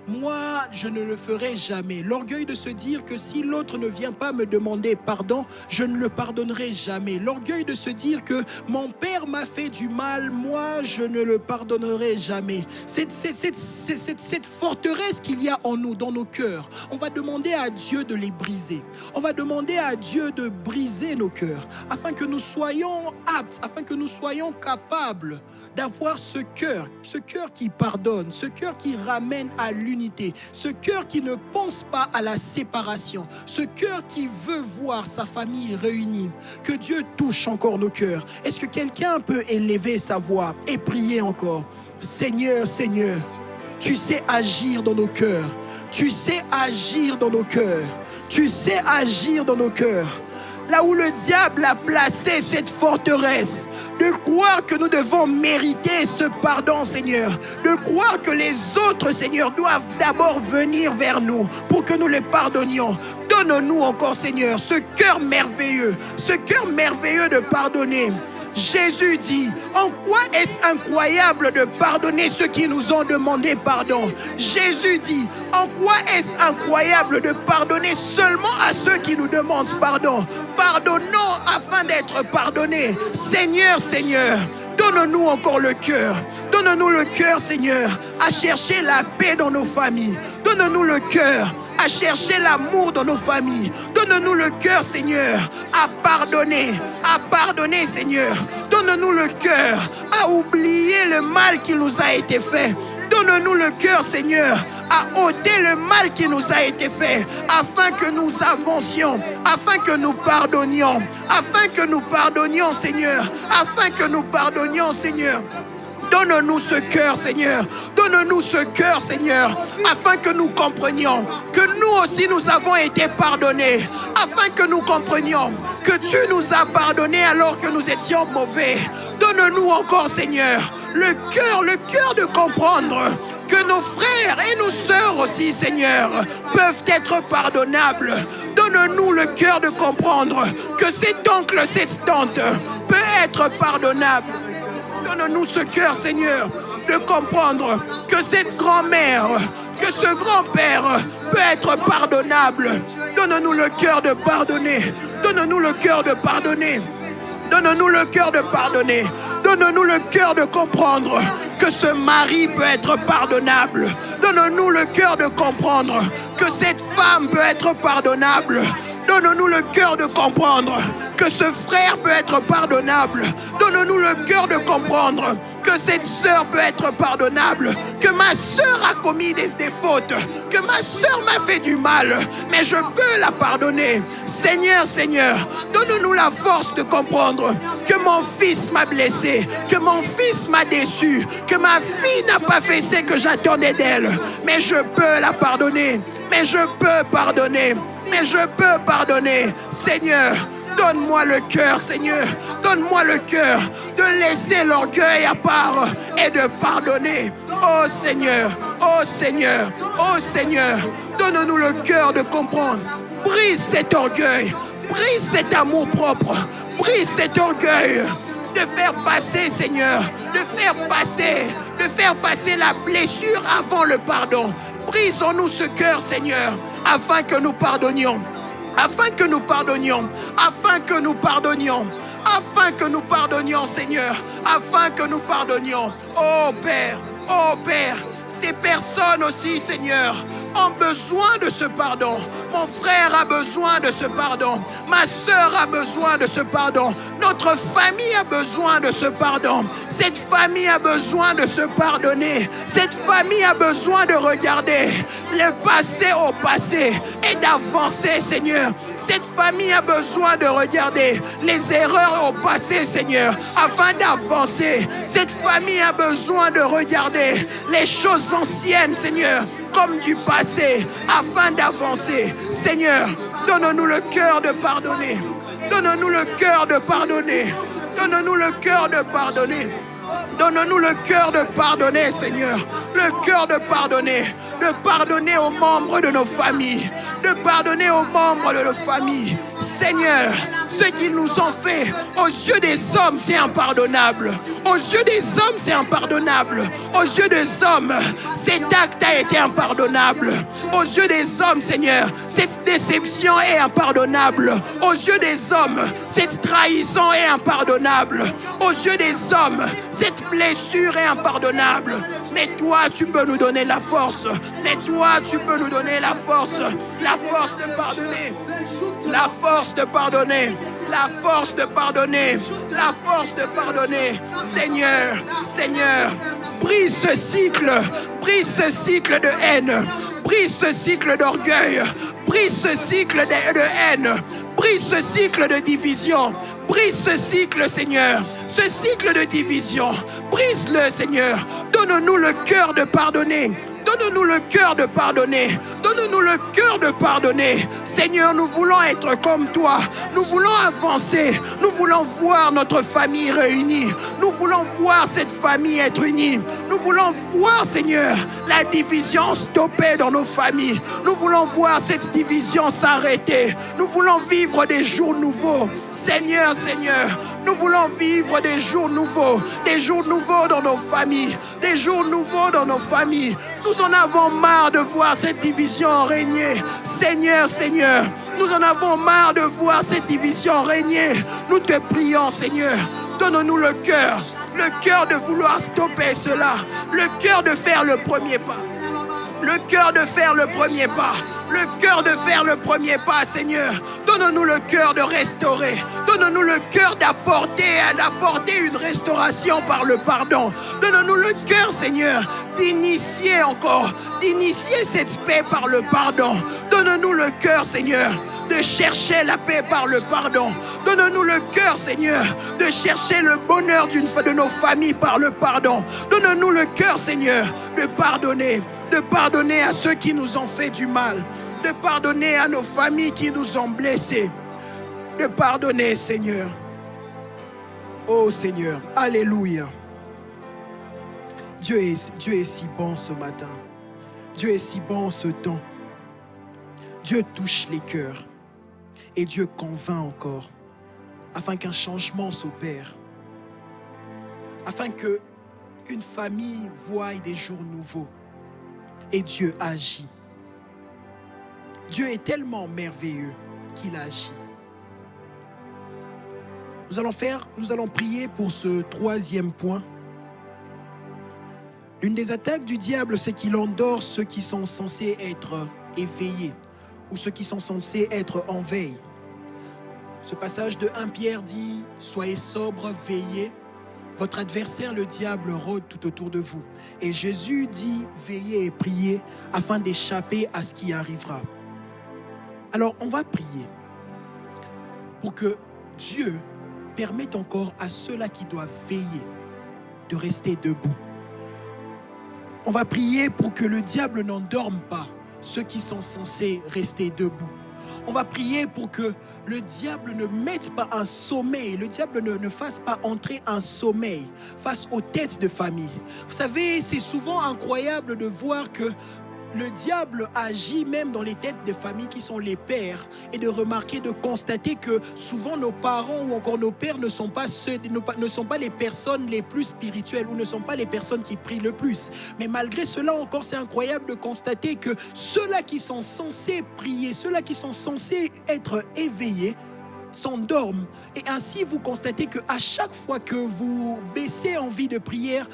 moi, je ne le ferai jamais. L'orgueil de se dire que si l'autre ne vient pas me demander pardon, je ne le pardonnerai jamais. L'orgueil de se dire que mon père m'a fait du mal, moi, je ne le pardonnerai jamais. Cette forteresse qu'il y a en nous, dans nos cœurs, on va demander à Dieu de les briser. On va demander à Dieu de briser nos cœurs, afin que nous soyons aptes, afin que nous soyons capables d'avoir ce cœur qui pardonne, ce cœur qui ramène à l'unité, ce cœur qui ne pense pas à la séparation, ce cœur qui veut voir sa famille réunie. Que Dieu touche encore nos cœurs. Est-ce que quelqu'un peut élever sa voix et prier encore? Seigneur, Seigneur, tu sais agir dans nos cœurs. Tu sais agir dans nos cœurs. Tu sais agir dans nos cœurs. Là où le diable a placé cette forteresse, de croire que nous devons mériter ce pardon, Seigneur. De croire que les autres, Seigneur, doivent d'abord venir vers nous pour que nous les pardonnions. Donne-nous encore, Seigneur, ce cœur merveilleux de pardonner. Jésus dit, en quoi est-ce incroyable de pardonner ceux qui nous ont demandé pardon? Jésus dit, en quoi est-ce incroyable de pardonner seulement à ceux qui nous demandent pardon? Pardonnons afin d'être pardonnés. Seigneur, Seigneur, donne-nous encore le cœur. Donne-nous le cœur, Seigneur, à chercher la paix dans nos familles. Donne-nous le cœur à chercher l'amour dans nos familles. Donne-nous le cœur, Seigneur, à pardonner, Seigneur. Donne-nous le cœur à oublier le mal qui nous a été fait. Donne-nous le cœur, Seigneur, à ôter le mal qui nous a été fait, afin que nous avancions, afin que nous pardonnions, Seigneur, afin que nous pardonnions, Seigneur. Donne-nous ce cœur, Seigneur. Donne-nous ce cœur, Seigneur, afin que nous comprenions que nous aussi nous avons été pardonnés, afin que nous comprenions que tu nous as pardonnés alors que nous étions mauvais. Donne-nous encore, Seigneur, le cœur de comprendre que nos frères et nos sœurs aussi, Seigneur, peuvent être pardonnables. Donne-nous le cœur de comprendre que cet oncle, cette tante peut être pardonnable. Donne-nous ce cœur, Seigneur, de comprendre que cette grand-mère, que ce grand-père peut être pardonnable. Donne-nous le cœur de pardonner. Donne-nous le cœur de pardonner. Donne-nous le cœur de pardonner. Donne-nous le cœur de comprendre que ce mari peut être pardonnable. Donne-nous le cœur de comprendre que cette femme peut être pardonnable. Donne-nous le cœur de comprendre que ce frère peut être pardonnable. Donne-nous le cœur de comprendre que cette sœur peut être pardonnable. Que ma sœur a commis des fautes. Que ma sœur m'a fait du mal. Mais je peux la pardonner. Seigneur, Seigneur, donne-nous la force de comprendre que mon fils m'a blessé. Que mon fils m'a déçu. Que ma fille n'a pas fait ce que j'attendais d'elle. Mais je peux la pardonner. Mais je peux pardonner. Mais je peux pardonner. Seigneur, donne-moi le cœur, Seigneur. Donne-moi le cœur de laisser l'orgueil à part et de pardonner. Oh Seigneur, oh Seigneur, oh Seigneur, donne-nous le cœur de comprendre. Brise cet orgueil, brise cet amour propre, brise cet orgueil. de faire passer, Seigneur, de faire passer la blessure avant le pardon. Brise en nous ce cœur, Seigneur, afin que nous pardonnions, afin que nous pardonnions, afin que nous pardonnions, afin que nous pardonnions, Seigneur, afin que nous pardonnions. Oh Père, ces personnes aussi, Seigneur, ont besoin de ce pardon. Mon frère a besoin de ce pardon. Ma soeur a besoin de ce pardon. Notre famille a besoin de ce pardon. Cette famille a besoin de se pardonner. Cette famille a besoin de regarder le passé au passé et d'avancer, Seigneur. Cette famille a besoin de regarder les erreurs au passé, Seigneur, afin d'avancer. Cette famille a besoin de regarder les choses anciennes, Seigneur, comme du passé, afin d'avancer. Seigneur, donne-nous le cœur de pardonner. Donne-nous le cœur de pardonner. Donne-nous le cœur de pardonner. Donne-nous le cœur de pardonner, Seigneur. Le cœur de pardonner. De pardonner aux membres de nos familles. De pardonner aux membres de nos familles. Seigneur, ce qu'ils nous ont fait, aux yeux des hommes, c'est impardonnable. Aux yeux des hommes, c'est impardonnable. Aux yeux des hommes, cet acte a été impardonnable. Aux yeux des hommes, Seigneur, cette déception est impardonnable. Aux yeux des hommes, cette trahison est impardonnable. Aux yeux des hommes, cette blessure est impardonnable. Mais toi, tu peux nous donner la force. Mais toi, tu peux nous donner la force. La force de pardonner. La force de pardonner. La force de pardonner. La force de pardonner. Seigneur, Seigneur, brise ce cycle de haine, brise ce cycle d'orgueil, brise ce cycle de haine, brise ce cycle de division, brise ce cycle, Seigneur, ce cycle de division, brise-le, Seigneur. Donne-nous le cœur de pardonner. Donne-nous le cœur de pardonner. Donne-nous le cœur de pardonner. Seigneur, nous voulons être comme toi. Nous voulons avancer. Nous voulons voir notre famille réunie. Nous voulons voir cette famille être unie. Nous voulons voir, Seigneur, la division stopper dans nos familles. Nous voulons voir cette division s'arrêter. Nous voulons vivre des jours nouveaux. Seigneur, Seigneur, nous voulons vivre des jours nouveaux dans nos familles, des jours nouveaux dans nos familles. Nous en avons marre de voir cette division régner. Seigneur, Seigneur, nous en avons marre de voir cette division régner. Nous te prions, Seigneur, donne-nous le cœur de vouloir stopper cela, le cœur de faire le premier pas. Le cœur de faire le premier pas. Le cœur de faire le premier pas, Seigneur. Donne-nous le cœur de restaurer. Donne-nous le cœur d'apporter une restauration par le pardon. Donne-nous le cœur, Seigneur, d'initier cette paix par le pardon. Donne-nous le cœur, Seigneur, de chercher la paix par le pardon. Donne-nous le cœur, Seigneur, de chercher le bonheur de nos familles par le pardon. Donne-nous le cœur, Seigneur, de pardonner à ceux qui nous ont fait du mal, de pardonner à nos familles qui nous ont blessés, de pardonner, Seigneur. Oh Seigneur, alléluia. Dieu est si bon ce matin. Dieu est si bon ce temps. Dieu touche les cœurs et Dieu convainc encore afin qu'un changement s'opère, afin qu'une famille voie des jours nouveaux. Et Dieu agit. Dieu est tellement merveilleux qu'il agit. Nous allons prier pour ce troisième point. L'une des attaques du diable, c'est qu'il endort ceux qui sont censés être éveillés ou ceux qui sont censés être en veille. Ce passage de 1 Pierre dit « Soyez sobres, veillez. Votre adversaire, le diable, rôde tout autour de vous. » Et Jésus dit « Veillez et priez afin d'échapper à ce qui arrivera. » Alors, on va prier pour que Dieu permette encore à ceux-là qui doivent veiller de rester debout. On va prier pour que le diable n'endorme pas ceux qui sont censés rester debout. On va prier pour que le diable ne mette pas un sommeil, le diable ne fasse pas entrer un sommeil face aux têtes de famille. Vous savez, c'est souvent incroyable de voir que le diable agit même dans les têtes des familles qui sont les pères, et de remarquer, de constater que souvent nos parents ou encore nos pères ne sont pas les personnes les plus spirituelles ou ne sont pas les personnes qui prient le plus. Mais malgré cela encore, c'est incroyable de constater que ceux-là qui sont censés prier, ceux-là qui sont censés être éveillés, s'endorment. Et ainsi, vous constatez qu'à chaque fois que vous baissez en vie de prière,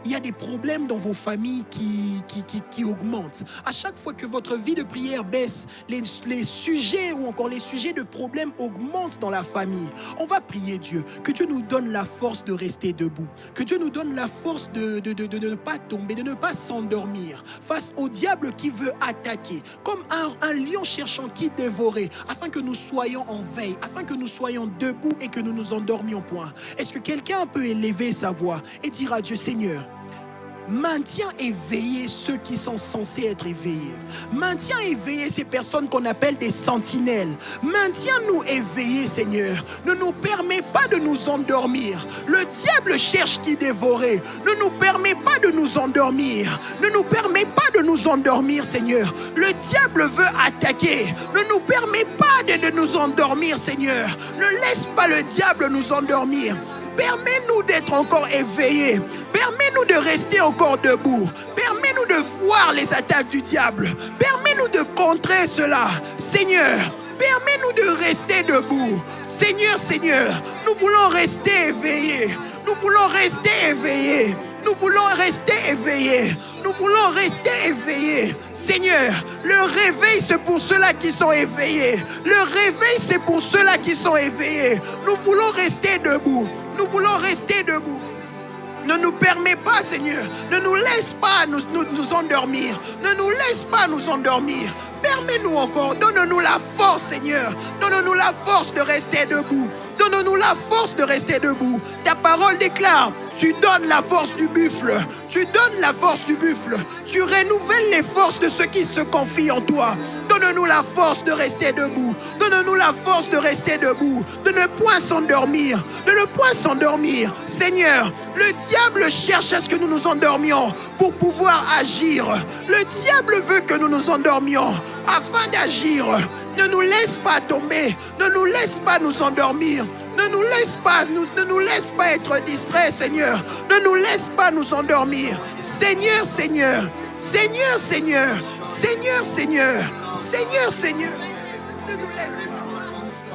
il y a des problèmes dans vos familles qui augmentent. À chaque fois que votre vie de prière baisse, les sujets ou encore les sujets de problèmes augmentent dans la famille. On va prier Dieu, que Dieu nous donne la force de rester debout, que Dieu nous donne la force de ne pas tomber, de ne pas s'endormir face au diable qui veut attaquer, comme un lion cherchant qui dévorer, afin que nous soyons en veille, afin que nous soyons debout et que nous nous endormions point. Est-ce que quelqu'un peut élever sa voix et dire à Dieu, Seigneur, maintiens éveillés ceux qui sont censés être éveillés. Maintiens éveillés ces personnes qu'on appelle des sentinelles. Maintiens-nous éveillés, Seigneur. Ne nous permets pas de nous endormir. Le diable cherche qui dévorer. Ne nous permets pas de nous endormir. Ne nous permets pas de nous endormir, Seigneur. Le diable veut attaquer. Ne nous permets pas de nous endormir, Seigneur. Ne laisse pas le diable nous endormir. Permets-nous d'être encore éveillés. Permets-nous de rester encore debout. Permets-nous de voir les attaques du diable. Permets-nous de contrer cela. Seigneur, permets-nous de rester debout. Seigneur, Seigneur, nous voulons rester éveillés. Nous voulons rester éveillés. Nous voulons rester éveillés. Nous voulons rester éveillés. Seigneur, le réveil, c'est pour ceux-là qui sont éveillés. Le réveil, c'est pour ceux-là qui sont éveillés. Nous voulons rester debout. Nous voulons rester debout. Ne nous permets pas, Seigneur. Ne nous laisse pas nous endormir. Ne nous laisse pas nous endormir. Permets-nous encore. Donne-nous la force, Seigneur. Donne-nous la force de rester debout. Donne-nous la force de rester debout. Ta parole déclare, tu donnes la force du buffle. Tu donnes la force du buffle. Tu renouvelles les forces de ceux qui se confient en toi. Donne-nous la force de rester debout. Donne-nous la force de rester debout. De ne point s'endormir. De ne point s'endormir. Seigneur, le diable cherche à ce que nous nous endormions pour pouvoir agir. Le diable veut que nous nous endormions afin d'agir. Ne nous laisse pas tomber. Ne nous laisse pas nous endormir. Ne nous laisse pas être distraits, Seigneur. Ne nous laisse pas nous endormir. Seigneur, Seigneur. Seigneur, Seigneur. Seigneur, Seigneur. Seigneur, Seigneur.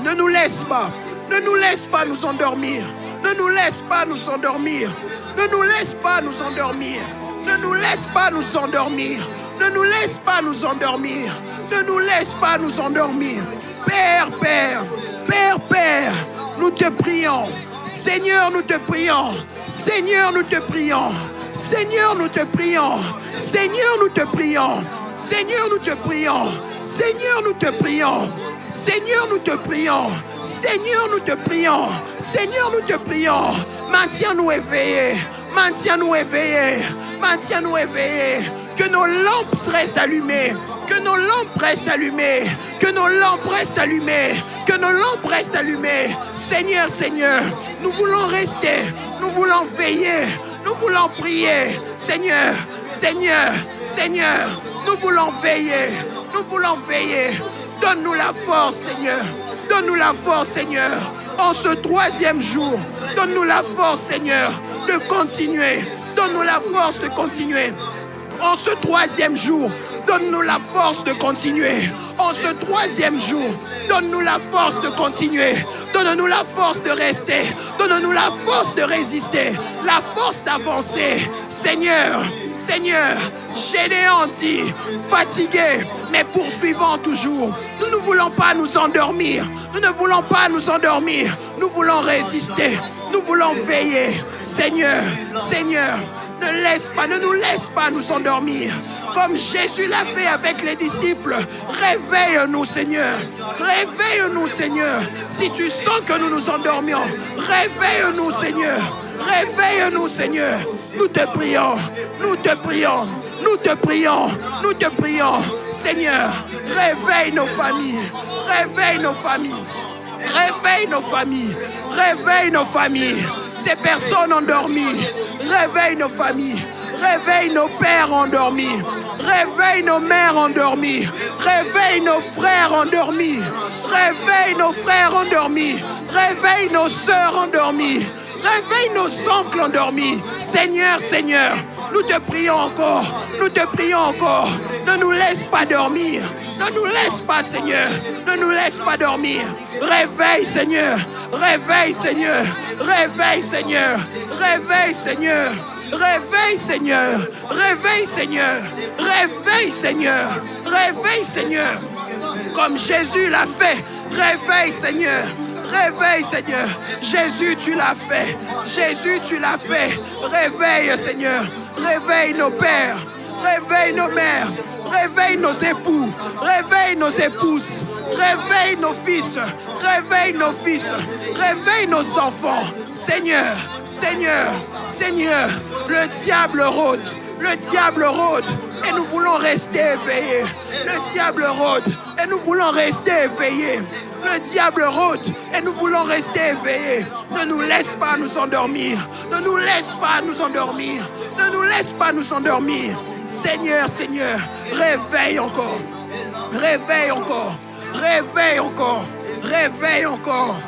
Ne nous laisse pas. Ne nous laisse pas nous endormir. Ne nous laisse pas nous endormir. Ne nous laisse pas nous endormir. Ne nous laisse pas nous endormir. Ne nous laisse pas nous endormir. Ne nous laisse pas nous endormir. Père, Père, Père, Père, nous te prions. Seigneur, nous te prions. Seigneur, nous te prions. Seigneur, nous te prions. Seigneur, nous te prions. Seigneur, nous te prions. Seigneur, nous te prions. Seigneur, nous te prions. Seigneur, nous te prions. Seigneur, nous te prions. Maintiens-nous éveillés. Maintiens-nous éveillés. Maintiens-nous éveillés. Que nos lampes restent allumées. Que nos lampes restent allumées. Que nos lampes restent allumées. Que nos lampes restent allumées. Seigneur, Seigneur, nous voulons rester. Nous voulons veiller. Nous voulons prier. Seigneur, Seigneur, Seigneur, nous voulons veiller. Nous voulons veiller. Donne-nous la force, Seigneur. Donne-nous la force, Seigneur. En ce 3e jour, donne-nous la force, Seigneur, de continuer. Donne-nous la force de continuer. En ce 3e jour, donne-nous la force de continuer. En ce 3e jour, donne-nous la force de continuer. Donne-nous la force de rester. Donne-nous la force de résister. La force d'avancer. Seigneur, Seigneur, Gédéon dit, fatigué, mais poursuivant toujours. Nous ne voulons pas nous endormir. Nous ne voulons pas nous endormir. Nous voulons résister. Nous voulons veiller. Seigneur, Seigneur, ne nous laisse pas nous endormir. Comme Jésus l'a fait avec les disciples. Réveille-nous, Seigneur. Réveille-nous, Seigneur. Si tu sens que nous nous endormions, réveille-nous, Seigneur. Réveille-nous, Seigneur. Nous te prions. Nous te prions. Nous te prions. Nous te prions. Seigneur, réveille nos familles. Réveille nos familles. Réveille nos familles. Réveille nos familles. Ces personnes endormies. Réveille nos familles. Réveille nos pères endormis. Réveille nos mères endormies. Réveille nos frères endormis. Réveille nos frères endormis. Réveille nos sœurs endormies. Réveille nos oncles endormis. Seigneur, Seigneur, nous te prions encore. Nous te prions encore. Ne nous laisse pas dormir. Ne nous laisse pas, Seigneur. Ne nous laisse pas dormir. Réveille, Seigneur. Réveille, Seigneur. Réveille, Seigneur. Réveille, Seigneur. Réveille, Seigneur. Réveille, Seigneur. Réveille, Seigneur. Réveille, Seigneur. Comme Jésus l'a fait. Réveille, Seigneur. Réveille, Seigneur. Jésus, tu l'as fait. Jésus, tu l'as fait. Réveille, Seigneur. Réveille nos pères. Réveille nos mères. Réveille nos époux. Réveille nos épouses. Réveille nos fils. Réveille nos fils. Réveille nos enfants. Seigneur, Seigneur, Seigneur, le diable rôde. Le diable rôde. Et nous voulons rester éveillés. Le diable rôde. Et nous voulons rester éveillés. Le diable rôde et nous voulons rester éveillés. Ne nous laisse pas nous endormir. Ne nous laisse pas nous endormir. Ne nous laisse pas nous endormir. Seigneur, Seigneur, réveille encore. Réveille encore. Réveille encore. Réveille encore.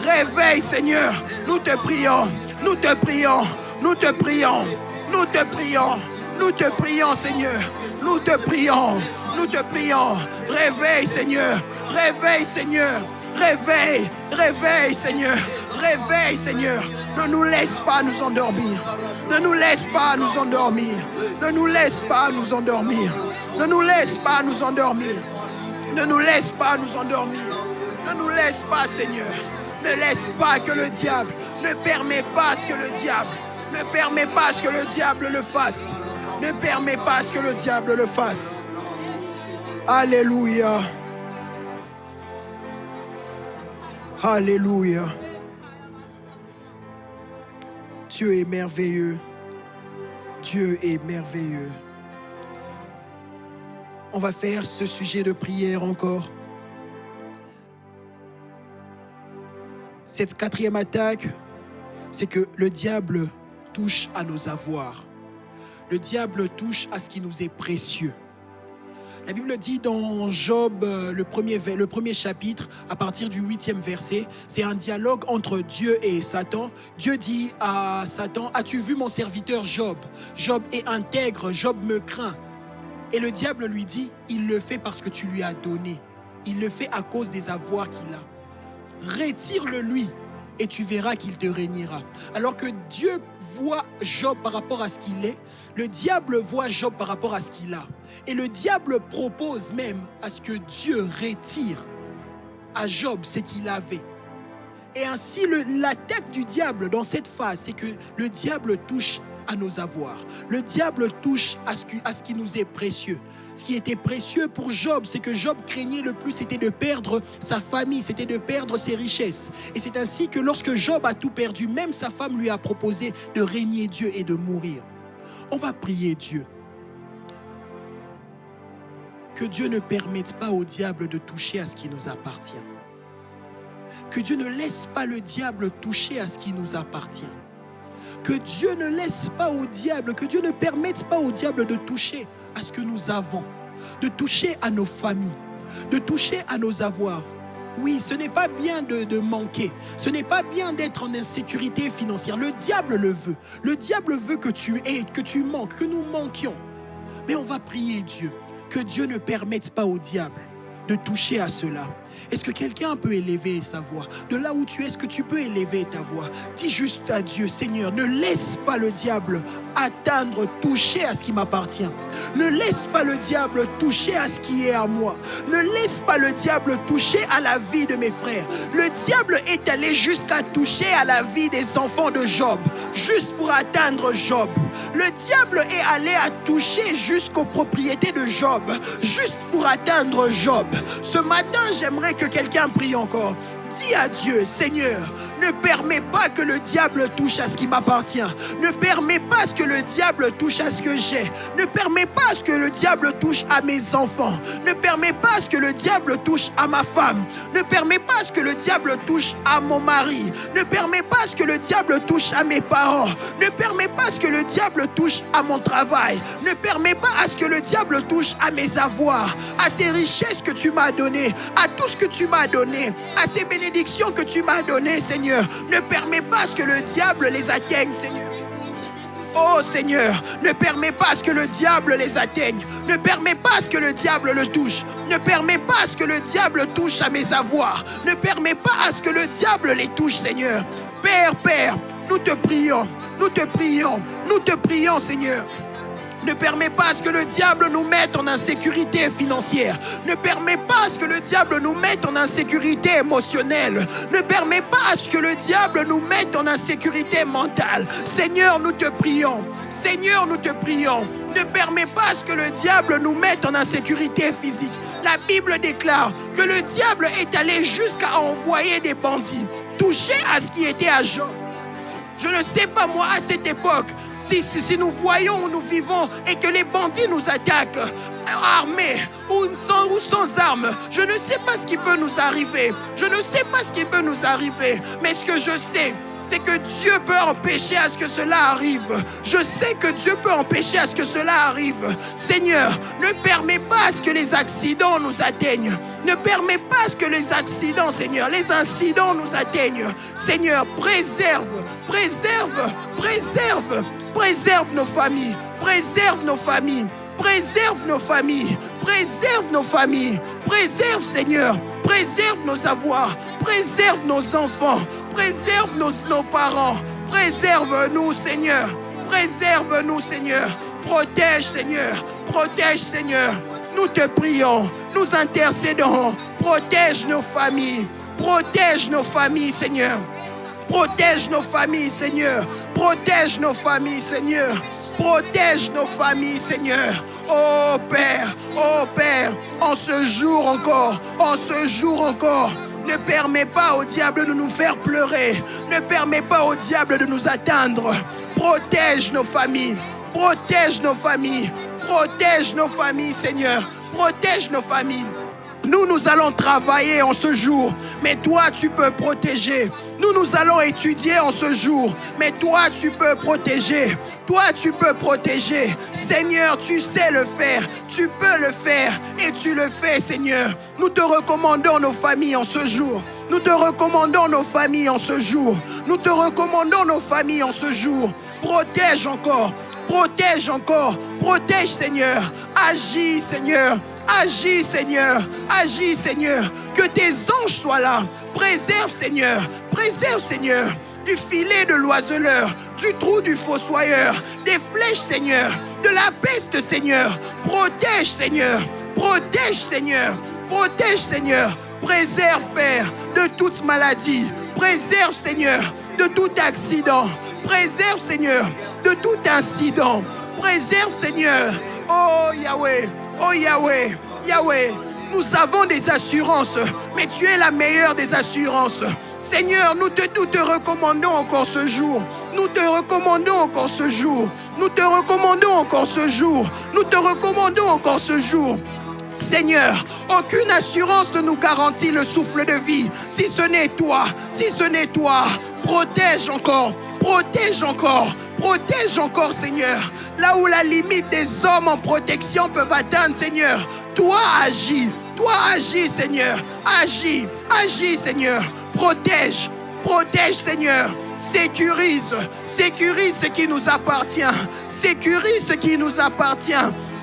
Réveille, Seigneur. Nous te prions. Nous te prions. Nous te prions. Nous te prions. Nous te prions, Seigneur. Nous te prions. Nous te prions. Réveille, Seigneur. Réveille, Seigneur. Réveille. Réveille, Seigneur. Réveille, Seigneur. Ne nous laisse pas nous endormir. Ne nous laisse pas nous endormir. Ne nous laisse pas nous endormir. Ne nous laisse pas nous endormir. Ne nous laisse pas nous endormir. Ne nous laisse pas, Seigneur. Ne laisse pas que le diable. Ne permets pas ce que le diable. Ne permets pas ce que le diable le fasse. Ne permets pas ce que le diable le fasse. Alléluia. Alléluia. Dieu est merveilleux. Dieu est merveilleux. On va faire ce sujet de prière encore. Cette quatrième attaque, c'est que le diable touche à nos avoirs. Le diable touche à ce qui nous est précieux. La Bible dit dans Job, le premier chapitre, à partir du 8e verset, c'est un dialogue entre Dieu et Satan. Dieu dit à Satan, as-tu vu mon serviteur Job? Job est intègre, Job me craint. Et le diable lui dit, il le fait parce que tu lui as donné. Il le fait à cause des avoirs qu'il a. Retire-le lui et tu verras qu'il te régnera. Alors que Dieu voit Job par rapport à ce qu'il est, le diable voit Job par rapport à ce qu'il a. Et le diable propose même à ce que Dieu retire à Job ce qu'il avait. Et ainsi, l'attaque du diable dans cette phase, c'est que le diable touche à nos avoirs. Le diable touche à ce qui nous est précieux. Ce qui était précieux pour Job, c'est que Job craignait le plus, c'était de perdre sa famille, c'était de perdre ses richesses. Et c'est ainsi que lorsque Job a tout perdu, même sa femme lui a proposé de régner Dieu et de mourir. On va prier Dieu. Que Dieu ne permette pas au diable de toucher à ce qui nous appartient. Que Dieu ne laisse pas le diable toucher à ce qui nous appartient. Que Dieu ne laisse pas au diable, que Dieu ne permette pas au diable de toucher à ce que nous avons, de toucher à nos familles, de toucher à nos avoirs. Oui, ce n'est pas bien de manquer, ce n'est pas bien d'être en insécurité financière. Le diable le veut. Le diable veut que tu aies, que tu manques, que nous manquions. Mais on va prier Dieu, que Dieu ne permette pas au diable de toucher à cela. Est-ce que quelqu'un peut élever sa voix? De là où tu es, est-ce que tu peux élever ta voix? Dis juste à Dieu, Seigneur, ne laisse pas le diable atteindre, toucher à ce qui m'appartient. Ne laisse pas le diable toucher à ce qui est à moi. Ne laisse pas le diable toucher à la vie de mes frères. Le diable est allé jusqu'à toucher à la vie des enfants de Job, juste pour atteindre Job. Le diable est allé à toucher jusqu'aux propriétés de Job, juste pour atteindre Job. Ce matin, j'aimerais que quelqu'un prie encore. Dis à Dieu, Seigneur, Ne permets pas que le diable touche à ce qui m'appartient. Ne permets pas à ce que le diable touche à ce que j'ai. Ne permets pas à ce que le diable touche à mes enfants. Ne permets pas à ce que le diable touche à ma femme. Ne permets pas à ce que le diable touche à mon mari. Ne permets pas à ce que le diable touche à mes parents. Ne permets pas à ce que le diable touche à mon travail. Ne permets pas à ce que le diable touche à mes avoirs, à ces richesses que tu m'as données, à tout ce que tu m'as donné, à ces bénédictions que tu m'as données, Seigneur. Ne permets pas à ce que le diable les atteigne, Seigneur. Oh Seigneur, ne permets pas à ce que le diable les atteigne. Ne permets pas à ce que le diable le touche. Ne permets pas à ce que le diable touche à mes avoirs. Ne permets pas à ce que le diable les touche, Seigneur. Père, nous te prions, nous te prions, nous te prions, Seigneur. Ne permets pas à ce que le diable nous mette en insécurité financière. Ne permets pas à ce que le diable nous mette en insécurité émotionnelle. Ne permets pas à ce que le diable nous mette en insécurité mentale. Seigneur, nous te prions. Seigneur, nous te prions. Ne permets pas à ce que le diable nous mette en insécurité physique. La Bible déclare que le diable est allé jusqu'à envoyer des bandits toucher à ce qui était à Job. Je ne sais pas moi à cette époque, si nous voyons où nous vivons et que les bandits nous attaquent, armés ou sans armes, je ne sais pas ce qui peut nous arriver. Je ne sais pas ce qui peut nous arriver. Mais ce que je sais, c'est que Dieu peut empêcher à ce que cela arrive. Je sais que Dieu peut empêcher à ce que cela arrive. Seigneur, ne permets pas à ce que les accidents nous atteignent. Ne permets pas à ce que les accidents, Seigneur, les incidents nous atteignent. Seigneur, préserve nos familles. Préserve nos familles. Préserve nos familles. Préserve nos familles. Préserve, Seigneur. Préserve nos avoirs. Préserve nos enfants. Préserve nos parents. Préserve-nous, Seigneur. Préserve-nous, Seigneur. Protège, Seigneur. Protège, Seigneur. Nous te prions. Nous intercédons. Protège nos familles. Protège nos familles, Seigneur. Protège nos familles, Seigneur. Protège nos familles, Seigneur. Protège nos familles, Seigneur. Oh Père, en ce jour encore, ne permets pas au diable de nous faire pleurer. Ne permets pas au diable de nous atteindre. Protège nos familles. Protège nos familles. Protège nos familles, Seigneur. Protège nos familles. Nous allons travailler en ce jour, mais toi, tu peux protéger. Nous allons étudier en ce jour, mais toi, tu peux protéger. Toi, tu peux protéger. Seigneur, tu sais le faire. Tu peux le faire et tu le fais, Seigneur. Nous te recommandons nos familles en ce jour. Nous te recommandons nos familles en ce jour. Nous te recommandons nos familles en ce jour. Protège encore. Protège encore. Protège, Seigneur. Agis, Seigneur. Agis, Seigneur. Agis, Seigneur. Que tes anges soient là. Préserve, Seigneur. Préserve, Seigneur. Du filet de l'oiseleur, du trou du fossoyeur, des flèches, Seigneur. De la peste, Seigneur. Protège, Seigneur. Protège, Seigneur. Protège, Seigneur. Préserve, Père, de toute maladie. Préserve, Seigneur, de tout accident. Préserve, Seigneur, de tout incident. Préserve, Seigneur. Oh Yahweh. Oh Yahweh, Yahweh, nous avons des assurances, mais tu es la meilleure des assurances. Seigneur, nous te recommandons encore ce jour. Nous te recommandons encore ce jour. Nous te recommandons encore ce jour. Nous te recommandons encore ce jour. Seigneur, aucune assurance ne nous garantit le souffle de vie. Si ce n'est toi, si ce n'est toi, protège encore. Protège encore. Protège encore, Seigneur. Là où la limite des hommes en protection peuvent atteindre, Seigneur. Toi agis. Toi agis, Seigneur. Agis. Agis, Seigneur. Protège. Protège, Seigneur. Sécurise. Sécurise ce qui nous appartient. Sécurise ce qui nous appartient.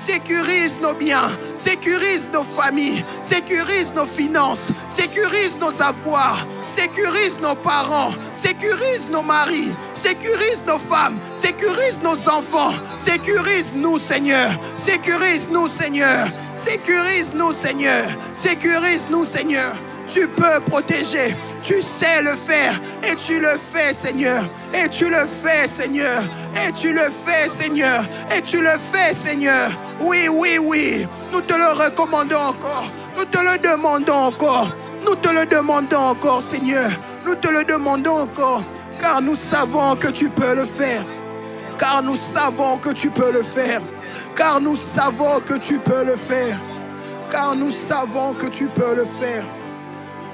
Sécurise nos biens. Sécurise nos familles. Sécurise nos finances. Sécurise nos avoirs. Sécurise nos parents. Sécurise nos maris. Sécurise nos femmes. Sécurise nos enfants. Sécurise-nous, Seigneur. Sécurise-nous, Seigneur. Sécurise-nous, Seigneur. Sécurise-nous, Seigneur. Tu peux protéger. Tu sais le faire. Et tu le fais, Seigneur. Et tu le fais, Seigneur. Et tu le fais, Seigneur. Et tu le fais, Seigneur. Oui, oui, oui. Nous te le recommandons encore. Nous te le demandons encore. Nous te le demandons encore, Seigneur. Nous te le demandons encore, car nous savons que tu peux le faire. Car nous savons que tu peux le faire. Car nous savons que tu peux le faire. Car nous savons que tu peux le faire.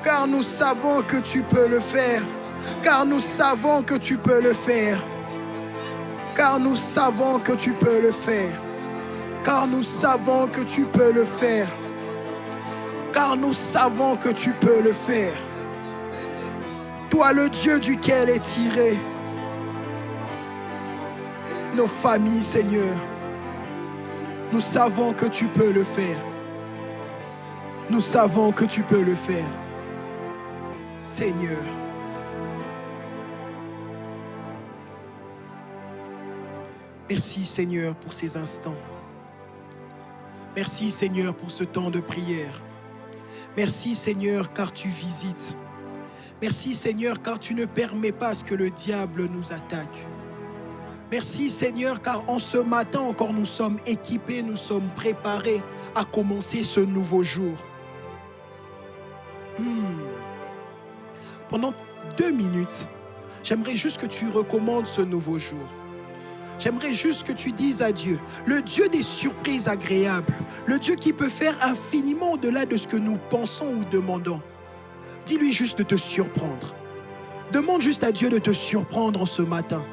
Car nous savons que tu peux le faire. Car nous savons que tu peux le faire. Car nous savons que tu peux le faire. Car nous savons que tu peux le faire. Car nous savons que tu peux le faire. Toi, le Dieu duquel est tiré nos familles, Seigneur. Nous savons que tu peux le faire. Nous savons que tu peux le faire. Seigneur. Merci, Seigneur, pour ces instants. Merci, Seigneur, pour ce temps de prière. Merci, Seigneur, car tu visites. Merci, Seigneur, car tu ne permets pas à ce que le diable nous attaque. Merci, Seigneur, car en ce matin encore nous sommes équipés, nous sommes préparés à commencer ce nouveau jour. Pendant 2 minutes, j'aimerais juste que tu recommandes ce nouveau jour. J'aimerais juste que tu dises à Dieu, le Dieu des surprises agréables, le Dieu qui peut faire infiniment au-delà de ce que nous pensons ou demandons. Dis-lui juste de te surprendre. Demande juste à Dieu de te surprendre ce matin.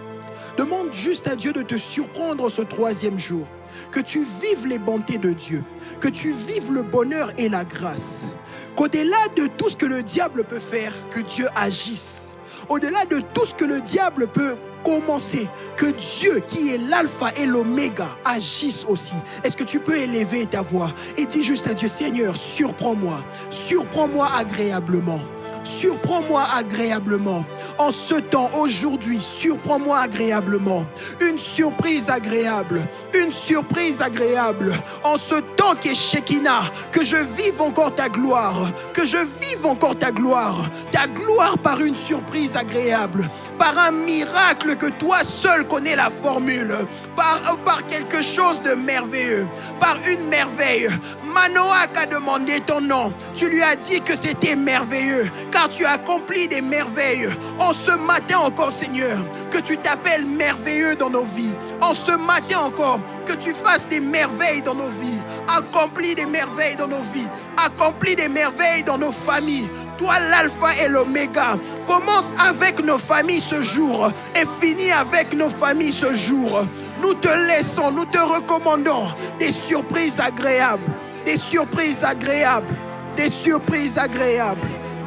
Demande juste à Dieu de te surprendre ce 3e jour. Que tu vives les bontés de Dieu. Que tu vives le bonheur et la grâce. Qu'au-delà de tout ce que le diable peut faire, que Dieu agisse. Au-delà de tout ce que le diable peut commencer, que Dieu qui est l'alpha et l'oméga agisse aussi. Est-ce que tu peux élever ta voix et dis juste à Dieu, Seigneur, surprends-moi. Surprends-moi agréablement. Surprends-moi agréablement. En ce temps, aujourd'hui, surprends-moi agréablement. Une surprise agréable. Une surprise agréable. En ce temps qui est Shekinah, que je vive encore ta gloire. Que je vive encore ta gloire. Ta gloire par une surprise agréable. Par un miracle que toi seul connais la formule. Par quelque chose de merveilleux. Par une merveille. Manoach a demandé ton nom. Tu lui as dit que c'était merveilleux, car tu as accompli des merveilles. En ce matin encore, Seigneur, que tu t'appelles merveilleux dans nos vies. En ce matin encore, que tu fasses des merveilles dans nos vies. Accomplis des merveilles dans nos vies. Accomplis des merveilles dans nos familles. Toi, l'alpha et l'oméga, commence avec nos familles ce jour et finis avec nos familles ce jour. Nous te laissons, nous te recommandons des surprises agréables. Des surprises agréables, des surprises agréables,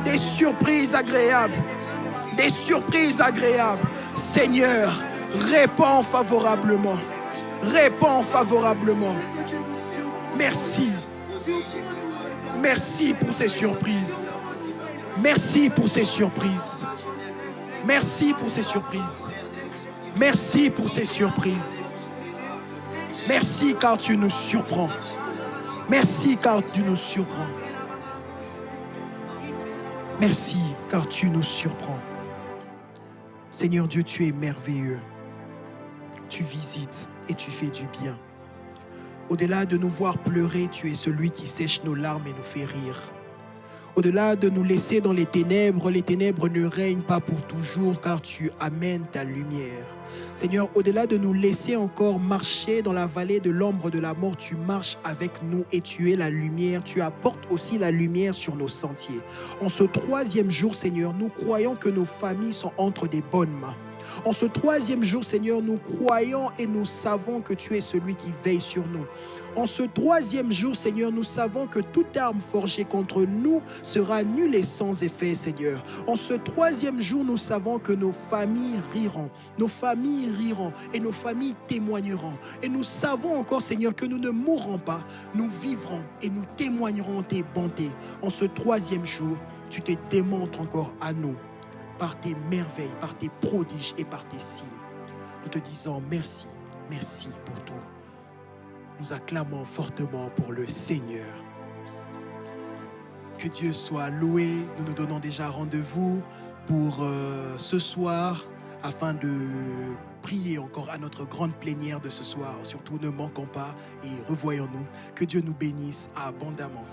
des surprises agréables, des surprises agréables. Seigneur, réponds favorablement, réponds favorablement. Merci, merci pour ces surprises. Merci pour ces surprises. Merci pour ces surprises. Merci pour ces surprises. Merci car tu nous surprends. Merci car tu nous surprends. Merci car tu nous surprends. Seigneur Dieu, tu es merveilleux. Tu visites et tu fais du bien. Au-delà de nous voir pleurer, tu es celui qui sèche nos larmes et nous fait rire. Au-delà de nous laisser dans les ténèbres ne règnent pas pour toujours car tu amènes ta lumière. Seigneur, au-delà de nous laisser encore marcher dans la vallée de l'ombre de la mort, tu marches avec nous et tu es la lumière. Tu apportes aussi la lumière sur nos sentiers. En ce 3e jour, Seigneur, nous croyons que nos familles sont entre des bonnes mains. En ce 3e jour, Seigneur, nous croyons et nous savons que tu es celui qui veille sur nous. En ce 3e jour, Seigneur, nous savons que toute arme forgée contre nous sera nulle et sans effet, Seigneur. En ce 3e jour, nous savons que nos familles riront et nos familles témoigneront. Et nous savons encore, Seigneur, que nous ne mourrons pas, nous vivrons et nous témoignerons tes bontés. En ce 3e jour, tu te démontres encore à nous par tes merveilles, par tes prodiges et par tes signes. Nous te disons merci, merci pour tout. Nous acclamons fortement pour le Seigneur. Que Dieu soit loué. Nous nous donnons déjà rendez-vous pour ce soir afin de prier encore à notre grande plénière de ce soir. Surtout ne manquons pas et revoyons-nous. Que Dieu nous bénisse abondamment.